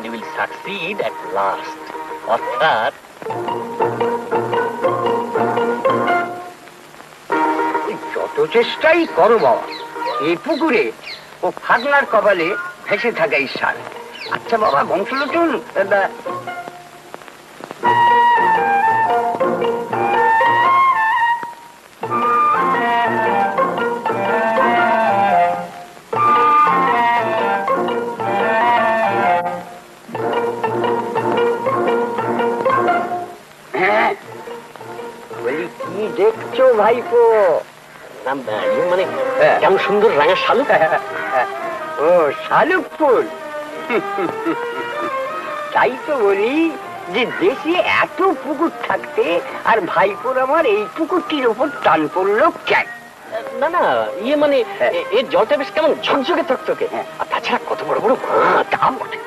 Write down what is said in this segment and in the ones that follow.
you will succeed at last. অর্থাৎ যত চেষ্টাই করো বাবা, এই পুকুরে ও ফাগলার কপালে ভেসে থাকা ঈশ্বর। আচ্ছা বাবা বংশলোচন, হ্যাঁ বলি কি দেখছো ভাইপো? মানে কেমন সুন্দর রাঙা শালুক। ও শালুক ফুল। তাই তো বলি যে দেশে এত পুকুর থাকতে আর ভাইপোর আমার এই পুকুরটির উপর টান পড়লো কেন? না না, ইয়ে মানে এর জলটা বেশ কেমন ঝকঝকে থকথকে। আর তাছাড়া কত বড় বড় দাম বটে,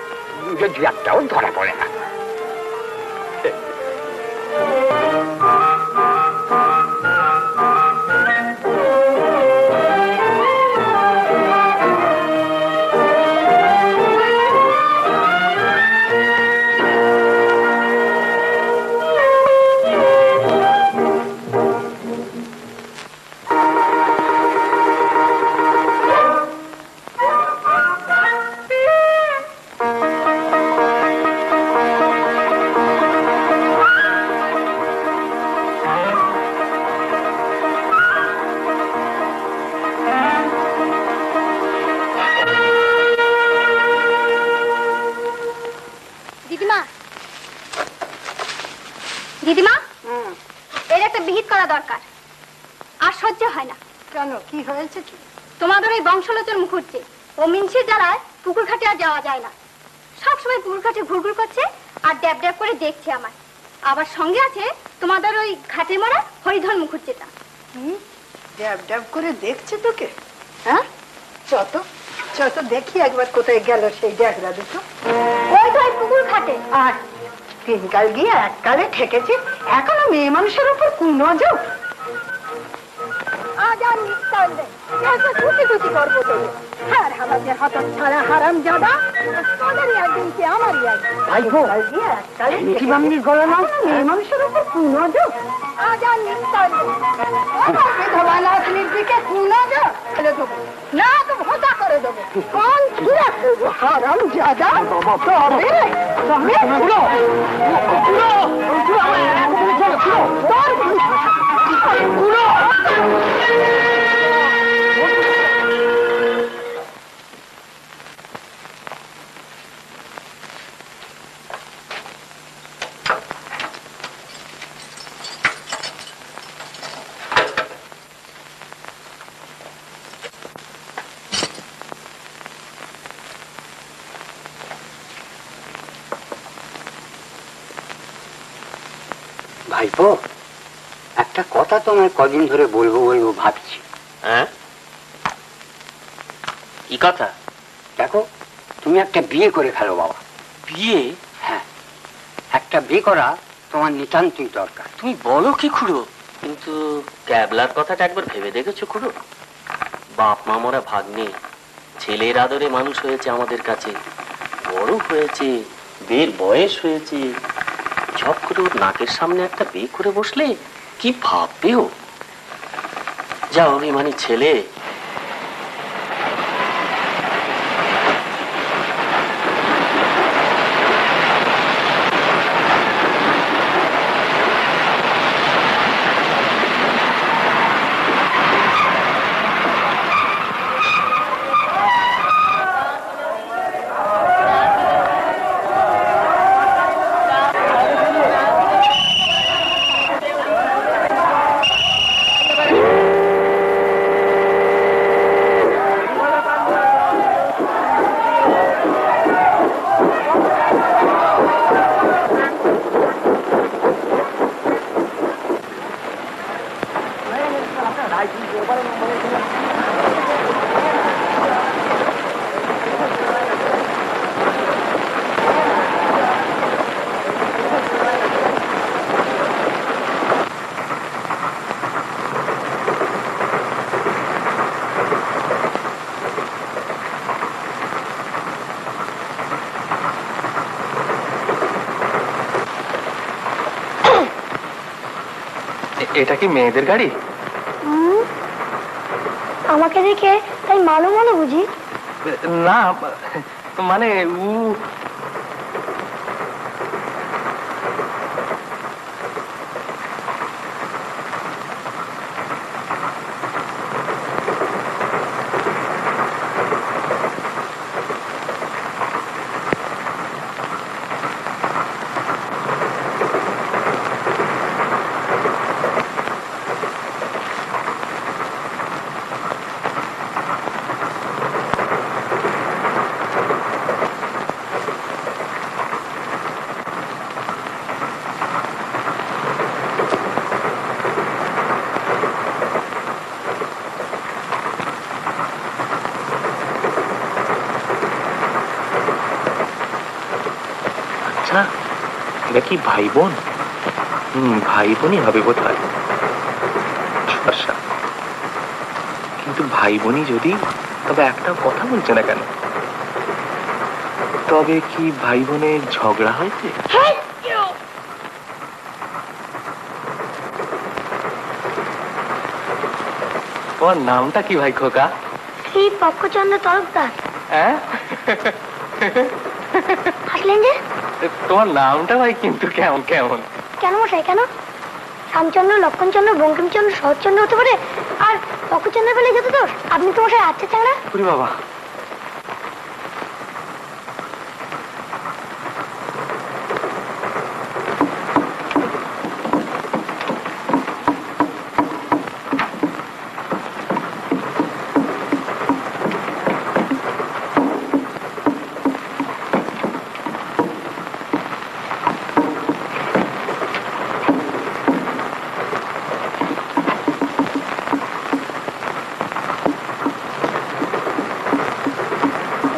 যদি একটাও ধরা পড়ে না। দিদিমা, এর একটা বিহিত করা দরকার। আর সহ্য হয় না। কেন, কি হয়েছে? কি তোমাদের ওই বংশলোচন মুখুজ্জে ও মিনসির জ্বালায় পুকুর ঘাটে আর যাওয়া যায় না। সবসময় পুকুর ঘাটে ঘুরঘুর করছে আর ড্যাব ড্যাব করে দেখছে আমার। আবার সঙ্গে আছে তোমাদের ওই ঘাটে মরা হরিধর মুখুজ্জেটা। ড্যাব ড্যাব করে দেখছে তোকে? হ্যাঁ, চত চত দেখি একবার কোথায় গেল সেই ড্যাবরা দুটো। ওই তো ওই পুকুর ঘাটে। আর তিনকাল গিয়ে এককালে ঠেকেছে, এখনো মেয়ে মানুষের উপর কুনজর। আজ আর নিঃসন্দেহ কুচি কুচি করবো তোকে। হার হালাজের হঠাৎ ছাড়া হারাম জাদা, তোদেরই একদিন কি আমারই একদিন। ভাইপো গিয়ে এককালে ঠেকিবামনির গলা নাও, মেয়ে মানুষের উপর কুনজর। আজ আর নিঃসন্দেহ বিধবা নাতনির দিকে কুনজর ফেলে দেবো, না তো ভোতা করে দেবো। কোন ছিঁড়ে হারাম জাদা। তবে ভাইপো, একটা কথা তোমায় কদিন ধরে বলবো বলবো ভাবছি। হ্যাঁ, কি কথা? দেখো, তুমি একটা বিয়ে করে ফেলো বাবা। বিয়ে? হ্যাঁ, একটা বিয়ে করা তোমার নিতান্তই দরকার। তুমি বলো কি খুড়ো? কিন্তু ক্যাবলার কথাটা একবার ভেবে দেখেছো খুড়ো? বাপ মা মরা ভাগ্নে, ছেলের আদরে মানুষ হয়েছে আমাদের কাছে, বড় হয়েছে, বিয়ের বয়স হয়েছে। ঝপ করে ওর নাকের সামনে একটা বিয়ে করে বসলে কি ভাববে ও? যা অভিমানী ছেলে। এটা কি মেয়েদের গাড়ি? আমাকে দেখে তাই মালুম হলো বুঝি? না মানে আচ্ছা, এটা কি ভাই বোন? ভাই বোনই হবে বোধহয়। কিন্তু ভাই বোনই যদি, তবে একটা কথা বলছে না কেন? তবে কি ভাই বোনের ঝগড়া হয়েছে? তোমার নামটা কি ভাই খোকা? শ্রী পক্ষচন্দ্র তরফদার। হ্যাঁ, হাসলেন যে? তোমার নামটা ভাই কিন্তু কেমন কেমন। কেন মশাই, কেন? রামচন্দ্র, লক্ষণচন্দ্র, বঙ্কিমচন্দ্র, শরৎচন্দ্র হতে পারে, আর পক্ষচন্দ্র পেলে যেত দোষ। আপনি তো মশাই আচ্ছা চাংড়া। পুরি বাবা,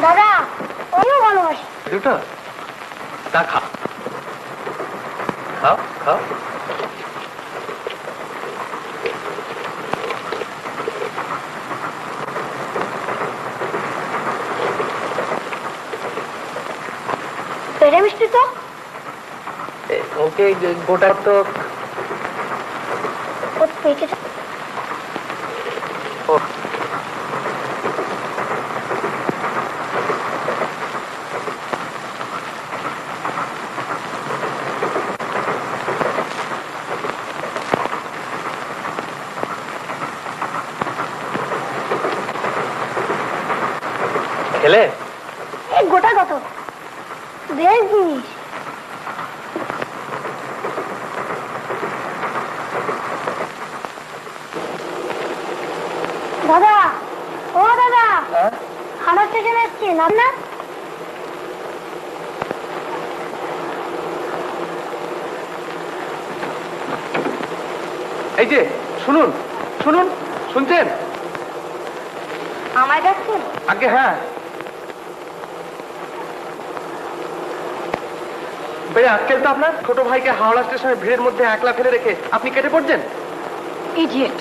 দাদা, ওইও ভালোবাসি। দুটো তা খাও খাও খাও। পেড়ে মিষ্টি তো ওকে গোটা তো ও পেটে। খেলে এই গোটা কত বেশ জিনিস। দাদা, ও দাদা, হাওড়া স্টেশনে এসছি, নাম না? এই যে শুনুন শুনুন, শুনছেন? আমায় ডাকছেন? আগে হ্যাঁ, ভাই আজকাল তো আপনার ছোট ভাইকে হাওড়া স্টেশনের ভিড়ের মধ্যে একলা ফেলে রেখে আপনি কেটে পড়ছেন। ইডিয়েট।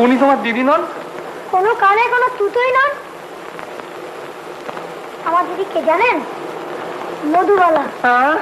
উনি তোমার দিদি নন? কোনো কানে কোনো তুতোই নন। আমার দিদি কে জানেন? মধুবালা। হ্যাঁ,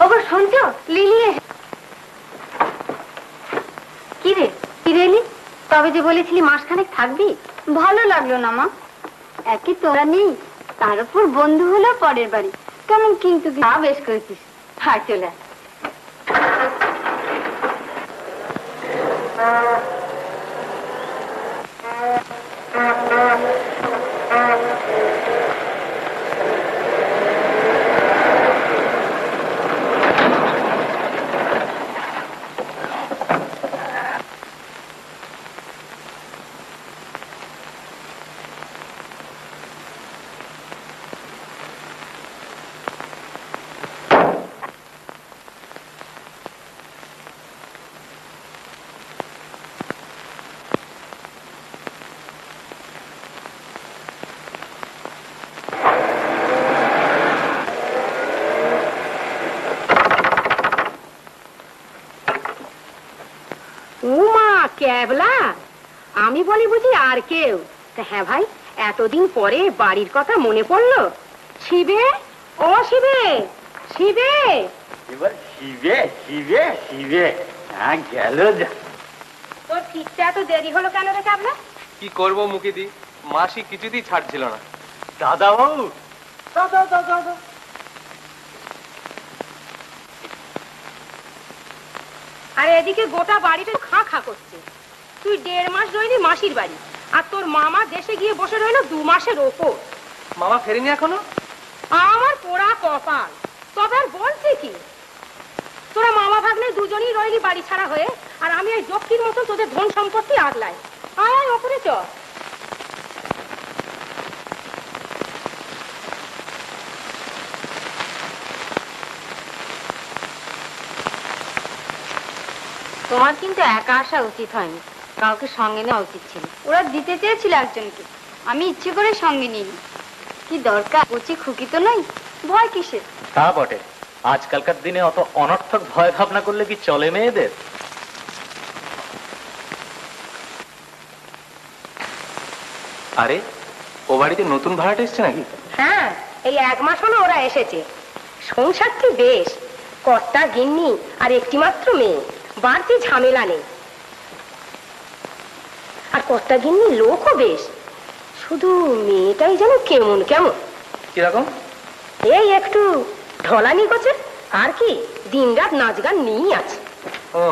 ওগো শুনছো? লিলি কি রে, কি রেলি? তবে যে বলেছিলি মাসখানেক থাকবি, ভালো লাগলো না মা। একই তোরা নেই, তার উপর বন্ধু হলো পরের বাড়ি, কেমন কিন্তু বেশ করেছিস। হায় চলে আয়। ক্যাবলা, আমি বলি বুঝি আর কেউ? হ্যাঁ ভাই, এতদিন পরে বাড়ির কথা মনে পড়লো। শিবে, ও শিবে, শিবে। এবার শিবে শিবে শিবে গেল যা। তোর ফিরতে এত দেরি হলো কেন রে ক্যাবলা? কি করব মুকিদি, মাসি কিছুতেই ছাড়ছিল না। দাদা বাবু, দাদা দাদা দাদা। আর এদিকে গোটা বাড়িটা খা খা করছে। তুই 1.5 মাস রইলি মাসির বাড়ি, আর তোর মামা দেশে গিয়ে বসে রইল 2 মাসের ওপর। মামা ফেরেনি এখনো? আমার পোড়া কপাল। তবে আর বলছি কি, তোরা মামা ভাগ্নে দুজনই রইলি বাড়ি ছাড়া হয়ে, আর আমি এই দক্ষিণ মতন তোদের ধন সম্পত্তি আগলাই। আয় আয় ওপরে চ। তোমার কিন্তু একা আসা উচিত হয়নি, কাউকে সঙ্গে নেওয়া উচিত ছিল। ওরা দিতে চেয়েছিল একজনকে, আমি ইচ্ছে করে সঙ্গে নিইনি। কি দরকার, কচি খুকি তো নই, ভয় কিসের? তা বটে, আজকালকার দিনে অত অনর্থক ভয় ভাবনা করলে কি চলে মেয়েদের? আরে, ও বাড়িতে নতুন ভাড়াটা এসছে নাকি? হ্যাঁ, এই 1 মাস হলো ওরা এসেছে। সংসারটি বেশ, কর্তা গিন্নি আর একটি মাত্র মেয়ে, বাড়তি ঝামেলা নেই। আর কর্তা গিন্নি লোকও বেশ, শুধু মেয়েটাই যেন কেমন কেমন। কিরকম? এই একটু ঢলানি গোছে, আর কি দিন রাত নাচ গান নিয়েই আছে। ও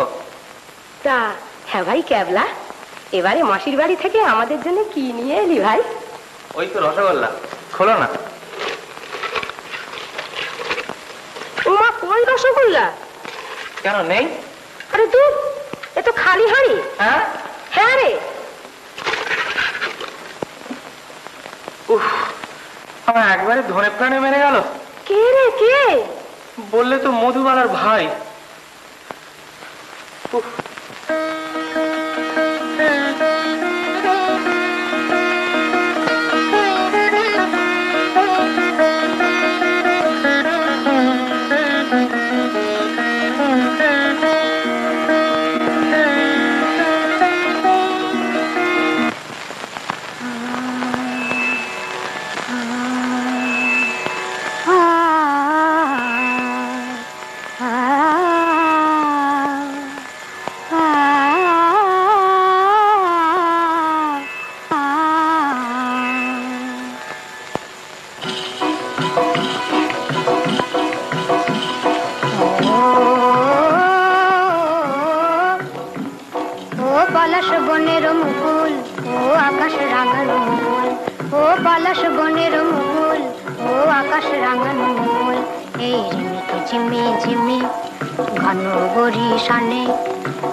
তা হ্যাঁ ভাই ক্যাবলা, এবারে মাসির বাড়ি থেকে আমাদের জন্য কি নিয়ে এলি ভাই? ওই তো রসগোল্লা, খোলো না। মা, কই রসগোল্লা? কেন নেই? আরে দূর, এ তো খালি হাঁড়ি। হ্যাঁ হ্যাঁ রে। উফ, আমার একবারে ধনে প্রাণে মেরে গেল। কে রে, কে? বললে তো মধুবালার ভাই। উফ।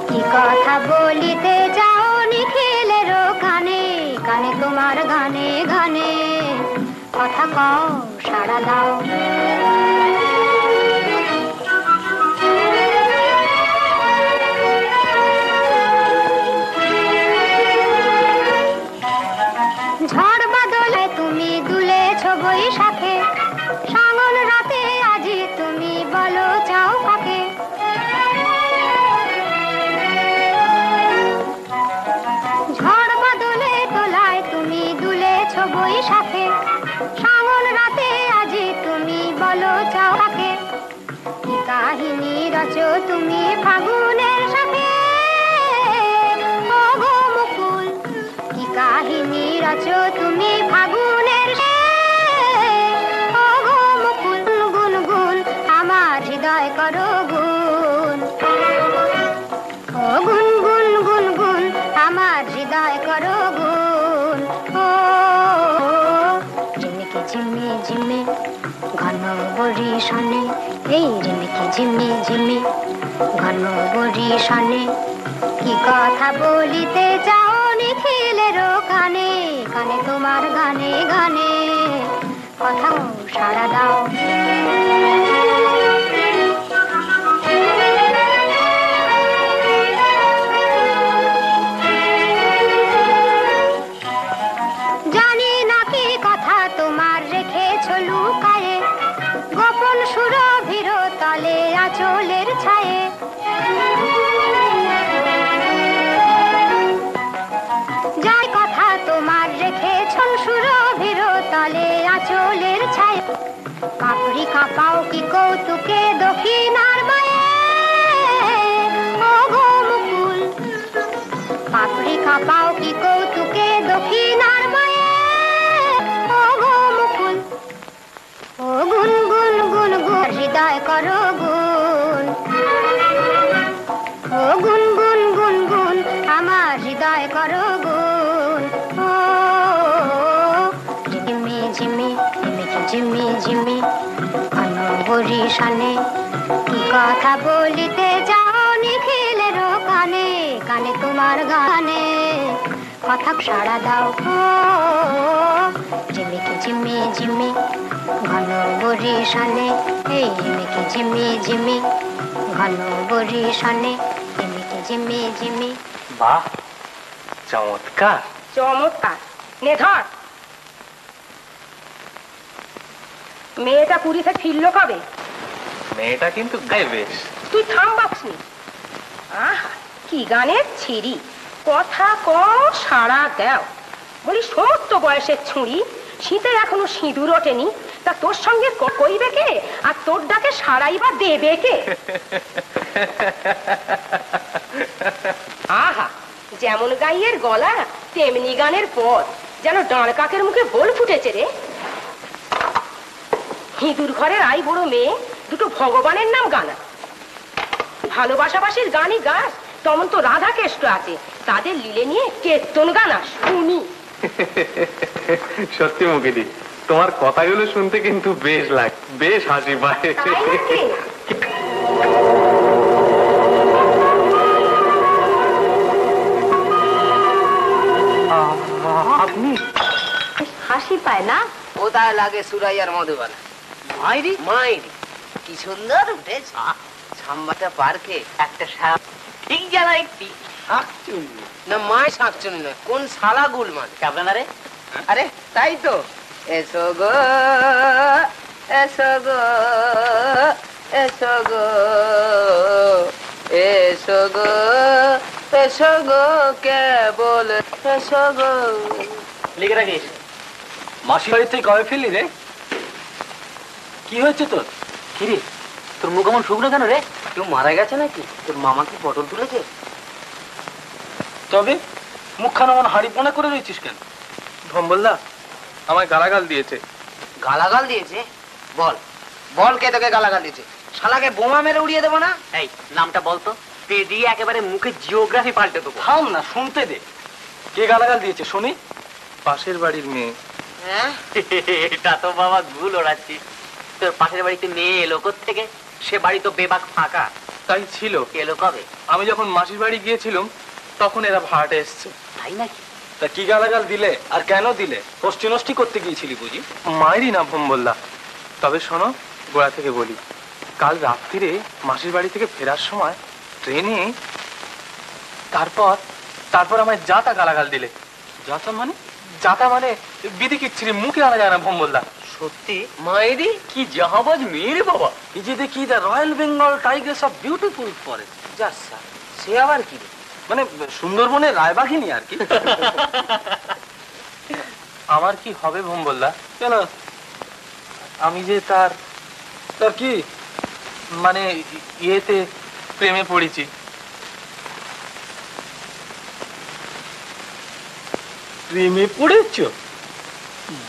কি কথা বলিতে যাও নিখিলের কানে কানে, তোমার গানে গানে কথা কও, সাড়া দাও। ঝড় বাদলে তুমি দুলেছ বৈশাখে, সাঙন রাতে আজি তুমি বলো চাও পাকে। ঝড় বাদলে তোলায় তুমি দুলেছ বৈশাখে, সাঙন রাতে আজি তুমি বলো চাও পাকে। কি কাহিনী রচো তুমি ফাগুনের সাথে, ও গো মুকুল, কি কাহিনী রচো তুমি ফাগুনের সাথে, ও গো মুকুল। গুন গুন আমার হৃদয় করো গুন, ও গুন গুন গুন গুন আমার হৃদয় করো গুন। ও ঝিমিকি ঝিমি ঝিমি ঘন বরিশানে, এই ঝিমিকি ঝিমি ঝিমি ঘন বরিশানে, কি কথা বলিতে যাও নিখিলের কানে কানে, তোমার গানে গানে কথা সাড়া দাও। জানি না কি কথা তোমার রেখেছ লুকায়ে, গোপন সুরভির তলে আঁচলের ছায়ে। আঁচলের ছায় পাপড়ি কাঁপাও কি কৌতুকে দক্ষিণার মায়ে ও গো মুকুল পাপড়ি কাঁপাও কি কৌতুকে দক্ষিণার মায়ে ও গো মুকুল ও গুন গুন গুন গুন হৃদয় করো গুন ও গুন গুন গুন গুন আমার হৃদয় করো গুন ও ঝিমি ঝিমি ঝিমি ঝিমি ঘনঘরি শানে কি কথা বলিতে যাও নিখিলের কানে কানে তোমার গানে কথা সাড়া দাও ও ঝিমিকি ঝিমি ঝিমি ঘনঘরি শানে এই ঝিমিকি ঝিমি ঝিমি ঘনঘরি শানে ঝিমিকি ঝিমি ঝিমি বাহ, চমৎকার। চমৎকার। নে ধর। মেয়েটা পুরী থেকে ফিরলো কবে? মেয়েটা কিন্তু গায়ে বেশ। তুই থাম বাপসনি। আহা কি গানের ছিরি, কথা কম সাড়া দাও। বলি সমস্ত বয়সের ছুঁড়ি, শীতে এখনো সিঁদুর ওঠেনি, তা তোর সঙ্গে কইবে কে, আর তোর ডাকে সাড়াই বা দেবে কে? আহা যেমন গাইয়ের গলা তেমনি গানের পদ, যেন ডাঁড় কাকের মুখে বোল ফুটেছে রে। হিঁদুর ঘরের আই বড় মেয়ে, দুটো ভগবানের নাম গানা। ভালোবাসাবাসির গানই গাছ, তেমন তো রাধা কেষ্ট আছে, তাদের লীলে নিয়ে কীর্তন গানা শুনি। সত্যি মুখিদি, তোমার কথাগুলো শুনতে কিন্তু বেশ লাগে, বেশ হাসি পায়। তাই নাকি? আপনি হাসি পায় না? কোথায় লাগে সুরাইয়ার মধুবালা? মাইরি মাইরি কি সুন্দর উঠেছে। সাম্বাটা পার্কে একটা ঠিক জানা একটি শাকচুন্নি না, মায় শাকচুন্নি নয়, কোন শালা গুলমান কেমন রে? আরে তাই তো। এসো গো এসো গো এসো গো এসো গো এসো গো কে বলে এসো গো। লিখে রাখিস। মাসি বাড়ি থেকে কবে ফেললি রে? কি হয়েছে তোর? কিরে তোর মুখ এমন শুকনো কেন রে? কেউ মারা গেছে নাকি? তোর মামা কি পটল তুলেছে? তবে মুখখানা আমার হাড়ি পোনা করে রয়েছিস কেন? ভম্বলদা আমায় গালাগাল দিয়েছে। গালাগাল দিয়েছে? বল বল কে তোকে গালাগাল দিয়েছে? শালাকে বোমা মেরে উড়িয়ে দেবো না? এই নামটা বলতো, পে দিয়ে একেবারে মুখে জিওগ্রাফি পাল্টে দেবো। থাম না, শুনতে দে। কে গালাগাল দিয়েছে শুনি? পাশের বাড়ির মেয়ে। হ্যাঁ এটা তো বাবা ভুল ওড়াচ্ছিস। তোর পাশের বাড়িতে মেয়ে এলো থেকে? সে বাড়ি তো বেবাক ফাঁকা। তাই ছিল। এলো কবে? আমি যখন মাসির বাড়ি গিয়েছিলাম তখন এরা ভাড়াটে এসছে। তাই নাকি? তা কি গালাগাল দিলে আর কেন দিলে? কষ্টি নষ্টি করতে গিয়েছিলি বুঝি? মায়েরই না ভম্বলদা। তবে শোনো, গোড়া থেকে বলি, কাল রাত্রিরে মাসির বাড়ি থেকে ফেরার সময় ট্রেনে তারপর আমায় যাতা গালাগাল দিলে। যাতা মানে? যাতা মানে বিধি কিচ্ছিরি, মুখে আনা যায় না ভম্বলদা। সত্যি? মায়েরি কি জাহাবাজ মেয়ে রে বাবা। এই যে দেখি the royal Bengal tigers of beautiful forest. যাচ্ছা, সে আবার কি? মানে সুন্দরবনের রায়বাঘিনী আর কি। আমার কি হবে ভম্বলদা? কেন? আমি যে তার কি মানে ইয়েতে প্রেমে পড়েছি। প্রেমে পড়েছ?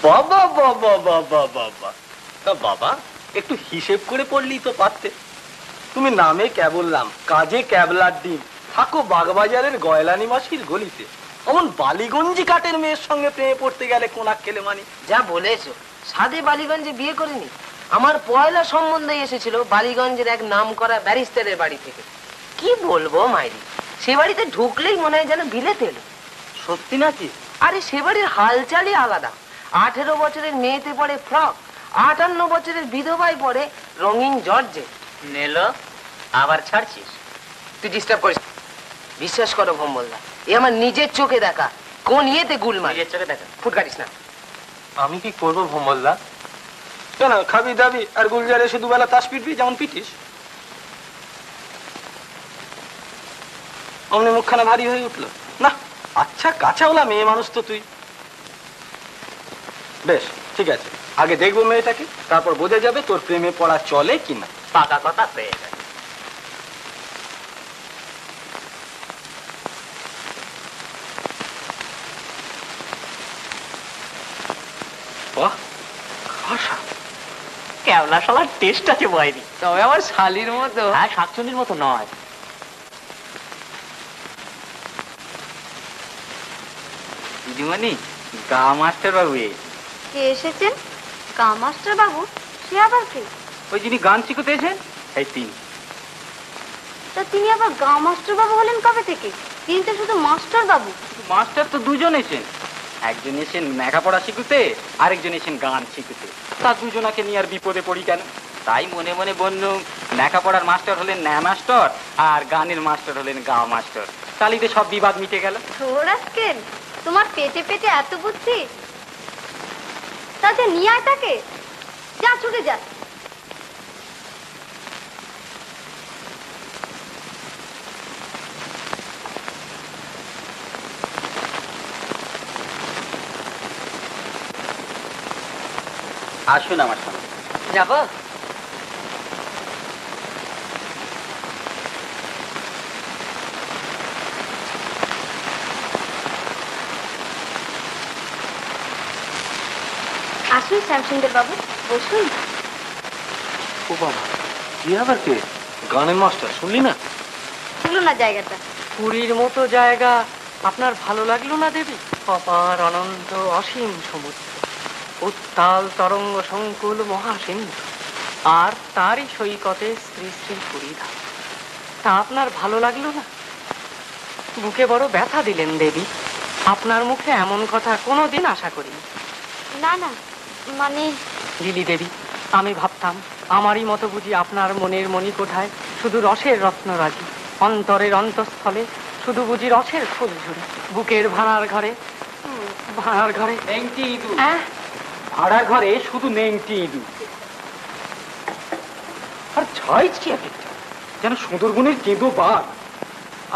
বাবা বাবা বাবা বাবা। তা বাবা একটু হিসেব করে পড়লেই তো পারতে। তুমি নামে কেবললাম, কাজে ক্যাবলার ডিম, থাকো বাগবাজারের গয়লানি মাসির গলিতে। অমন বালিগঞ্জি কাটের মেয়ের সঙ্গে প্রেমে পড়তে গেলে কোনাক খেলে মানি। যা বলেছো, সাদে বালিগঞ্জে বিয়ে করিনি। আমার পয়লা সম্বন্ধে এসেছিল বালিগঞ্জের এক নামকরা ব্যারিস্টারের বাড়ি থেকে। কি বলবো মাইরি, সে বাড়িতে ঢুকলেই মনে হয় যেন বিলেত এলো। সত্যি নাকি? আরে সে বাড়ির হালচালই আলাদা। 18 বছরের মেয়েতে পড়ে ফ্রক, 58 বছরের বিধবাই পড়ে রঙিন জর্জে। নেলো আবার ছাড়ছিস? তুই ডিস্টার্ব করিস। বিশ্বাস করো ভম্বলদা, এ আমার নিজের চোখে দেখা। কোন ইয়েতে গুলমার? নিজের চোখে দেখা। ফুট কাটিস না। আমি কি করবো ভম্বলদা? কেন খাবি দাবি আর গুলজারে এসে দুবেলা তাস পিটবি যেমন পিটিস? অমনি মুখখানা ভারী হয়ে উঠলো না। আচ্ছা কাঁচাওলা মেয়ে মানুষ তো তুই। বেশ ঠিক আছে, আগে দেখবো মেয়েটাকে, তারপর বোঝা যাবে তোর প্রেমে পড়া চলে কিনা। পাকা কথা পেয়ে গেছে। বাহ, খাসা। কেওলা শালার টেস্ট আছে বাইরে। তবে আমার শালির মতো। হ্যাঁ, শাকচুনির মতো নয়। দিদিমণি, গা মাস্টার বাবু কে এসেছেন? গা মাস্টার বাবু? সে আবার কে? ওই যিনি গান শিখতে এসেছেন, এই তিনি। তা তিনি আবার গা মাস্টার বাবু হলেন কবে থেকে? তিনি তো শুধু মাস্টার বাবু। মাস্টার তো দুজন এসেন, একজন এসেন লেখাপড়া শিখতে, আরেকজন এসেন গান শিখতে। তা দুজনাকে নিয়ে আর বিপদে পড়ি কেন? তাই মনে মনে বললুম, লেখাপড়ার মাস্টার হলেন ন্যা মাস্টার, আর গানের মাস্টার হলেন গা মাস্টার। তালিতে সব বিবাদ মিটে গেল। রাস্কেল, তোমার পেটে পেটে এত বুদ্ধি? তাতে নিয়ে আয় তাকে, যা ছুটে যা। আসুন আমার সঙ্গে। যাবো? আসুন শ্যামসুন্দর বাবু, বসুন। ও বাবা, কি আবার কে? গানের মাস্টার, শুনলি না? শুনলো না জায়গাটা? পুরীর মতো জায়গা আপনার ভালো লাগলো না দেবী? অপার অনন্ত অসীম সমুদ্র, উত্তাল তরঙ্গ সংকুল মহাসিন্ধু, আর তারই সৈকতে শ্রী শ্রী পুরীধাম। তা আপনার ভালো লাগলো না? বুকে বড় ব্যথা দিলেন দেবী। আপনার মুখে এমন কথা কোনোদিন আশা করিনি। না না, মানে লিলি দেবী, আমি ভাবতাম আমারই মতো বুঝি আপনার মনের মণিকোঠায় শুধু রসের রত্নরাজি, অন্তরের অন্তঃস্থলে শুধু বুঝি রসের ফুল ঝুড়ি, বুকের ভাড়ার ঘরে নেংটি ইঁদুর। হ্যাঁ, ভাড়ার ঘরে শুধু নেংটি ইঁদুর। আর ছাইছি একটা, যেন সুন্দরবনের কেঁদো বাঘ।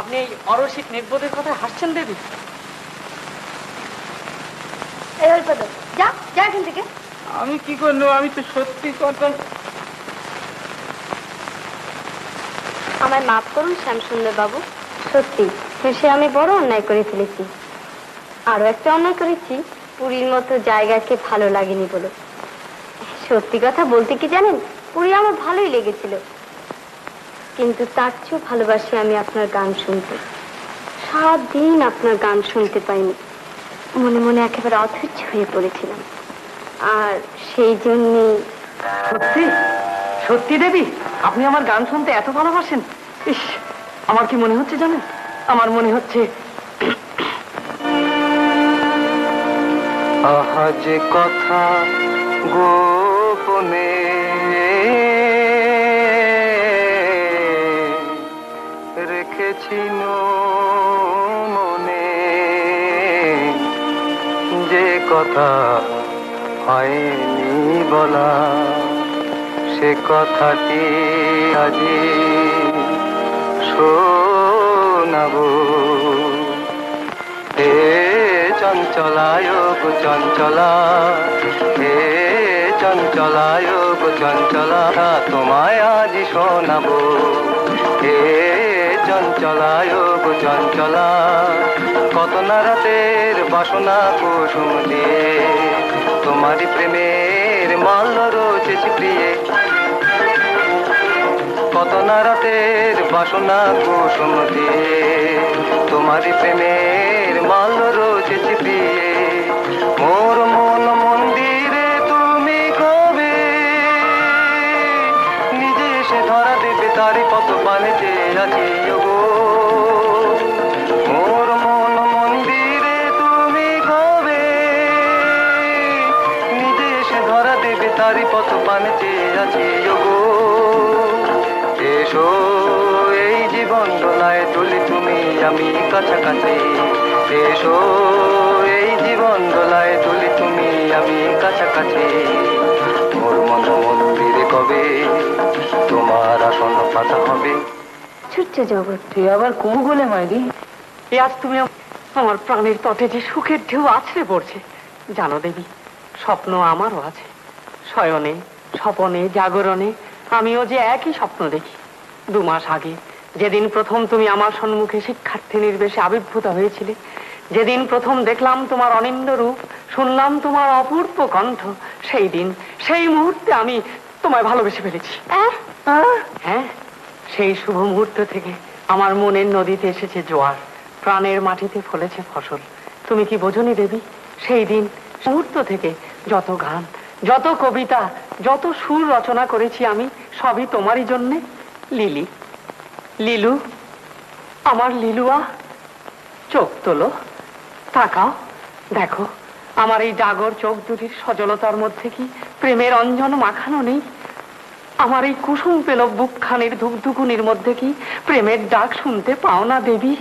আপনি এই অরসিক নির্বোধের কথা হাসছেন দেবী? এই অল্প তো, যা যা এখান থেকে। আমি কি করলো? আমি তো সত্যি কথা। আমায় মাফ করুন শ্যামসুন্দর বাবু, সত্যি শেষে আমি বড় অন্যায় করে ফেলেছি। আরো একটা অন্যায় করেছি, পুরীর মতো জায়গাকে ভালো লাগেনি বলে। সত্যি কথা বলতে কি জানেন, পুরী আমার ভালোই লেগেছিল, কিন্তু তার চেয়েও ভালোবাসি আমি আপনার গান শুনতে। সারাদিন আপনার গান শুনতে পাইনি, মনে মনে একেবারে অধৈর্য হয়ে পড়েছিলাম। আর সেই জন্যই। সত্যি সত্যি দেবী, আপনি আমার গান শুনতে এত ভালোবাসেন? ইস, আমার কি মনে হচ্ছে জানেন? আমার মনে হচ্ছে আহা যে কথা গোপনে রেখেছি মনে, যে কথা হয়নি বলা, সে কথাটি আজি শোনাবো। হে চঞ্চলায় গো চঞ্চলা, হে চঞ্চলায় গো চঞ্চলা, তোমায় আজি শোনাবো। হে চঞ্চলায় গো চঞ্চলা, কত না রাতের বাসনা কুসুম দিয়ে তোমারই প্রেমের মাল্য রোচেছি প্রিয়ে। কত না রাতের বাসনা কুসুম দিয়ে তোমারই প্রেমের মাল্য রোচেছি প্রিয়ে। মোর মন মন্দিরে তুমি কবে নিজে এসে ধরা দেবে, তারই পথ পানে চেয়ে আছি গো। মোর মন মন্দিরে তুমি কবে নিজে এসে ধরা দেবে, তারই পথ পানে চেয়ে আছি গো। এসো এই জীবন দোলায় তুলি তুমি আমি কাছাকাছি, এসো এই জীবন দোলায় তুলি তুমি আমি কাছাকাছি। মোর মন মন্দিরে কবে তোমার আসন পাতা হবে। ছোট্ট জগৎ, তুই আবার কোন বলে মাইরি? আজ তুমি আমার প্রাণের তটে যে সুখের ঢেউ আছড়ে পড়ছে। জানো দেবী, স্বপ্ন আমারও আছে, শয়নে স্বপনে জাগরণে আমিও যে একই স্বপ্ন দেখি। 2 মাস আগে যেদিন প্রথম তুমি আমার সম্মুখে শিক্ষার্থী নির্বেশে আবির্ভূত হয়েছিলে, যেদিন প্রথম দেখলাম তোমার অনিন্দ রূপ, শুনলাম তোমার অপূর্ব কণ্ঠ, সেই দিন সেই মুহূর্তে আমি তোমায় ভালোবেসে ফেলেছি। হ্যাঁ, সেই শুভ মুহূর্ত থেকে আমার মনের নদীতে এসেছে জোয়ার, প্রাণের মাটিতে ফলেছে ফসল। তুমি কি বোঝনি দেবী? সেই দিন মুহূর্ত থেকে যত গান, যত কবিতা, যত সুর রচনা করেছি আমি, সবই তোমারই জন্যে। লিলি, লিলু, আমার লিলুয়া, চোখ তোলো, তাকাও, দেখো আমার এই জাগর চোখ দুটির সজলতার মধ্যে কি প্রেমের অঞ্জন মাখানো নেই? আমার এই কুসুম পেল বুকখানির ধুকধুকুনির মধ্যে কি প্রেমের ডাক শুনতে পাও না দেবী?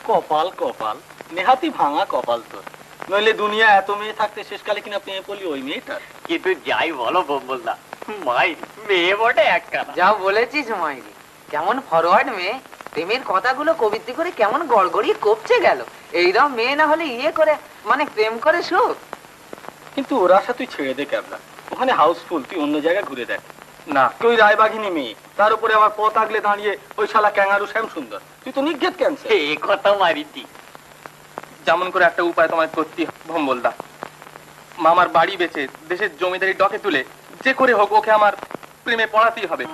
কপাল কপাল, নেহাতি ভাঙা কপাল তোর, নইলে দুনিয়া এত মেয়ে থাকতে শেষকালে কিনা প্রেমে পড়লি ওই মেয়েটার। কিন্তু যাই বলো বললা, মাই মেয়ে বটে একখানা। যা বলেছিস মাইরি, কেমন ফরওয়ার্ড মেয়ে, প্রেমের কথাগুলো কবিত্রি করে কেমন গড়গড়িয়ে কপছে গেল। এইরকম মেয়ে না হলে ইয়ে করে মানে প্রেম করে সুখ। কিন্তু ওর আশা তুই ছেড়ে দে ক্যাবলা, ওখানে হাউসফুল, তুই অন্য জায়গায় ঘুরে দেখ না। তুই রায়বাঘিনী মেয়ে, তার উপরে আমার পথ আগলে দাঁড়িয়ে ওই শালা ক্যাঙ্গারু শ্যাম সুন্দর, তুই তো নির্ঘেত ক্যান্সার। এই কথা মারিতি। যেমন করে একটা উপায় তোমায় করতে ভম্বলদা, মামার বাড়ি বেচে দেশের জমিদারি ডকে তুলে যে করে হোক ওকে আমার প্রেমে পড়াতেই হবে।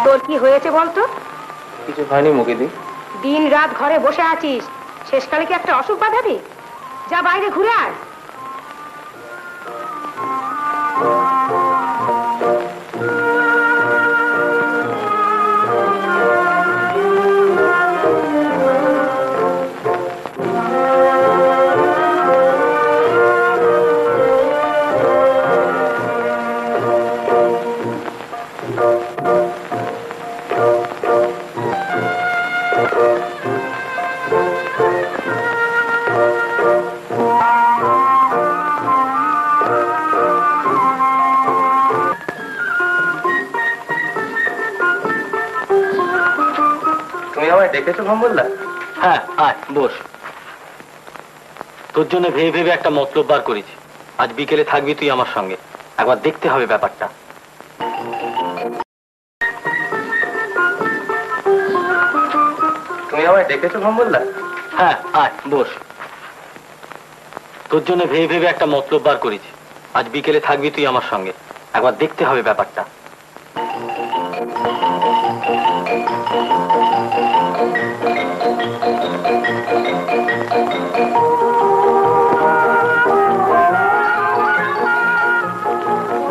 তোর কি হয়েছে বলতো? কিছু হয়নি মুকিদি। দিন রাত ঘরে বসে আছিস, শেষকালে কি একটা অসুখ বাঁধাবি? যা বাইরে ঘুরে আয়। দেখেছো ভম্বলদা? হ্যাঁ, আয় বস। তোর জন্য ভেবে ভেবে একটা মতলব বার করেছি। আজ বিকেলে থাকবি তুই আমার সঙ্গে, একবার দেখতে হবে ব্যাপারটা। তুমি আমায় ডেকেছো ভম্বলদা? হ্যাঁ, আয় বস। তোর জন্য ভেবে ভেবে একটা মতলব বার করেছি। আজ বিকেলে থাকবি তুই আমার সঙ্গে, একবার দেখতে হবে ব্যাপারটা।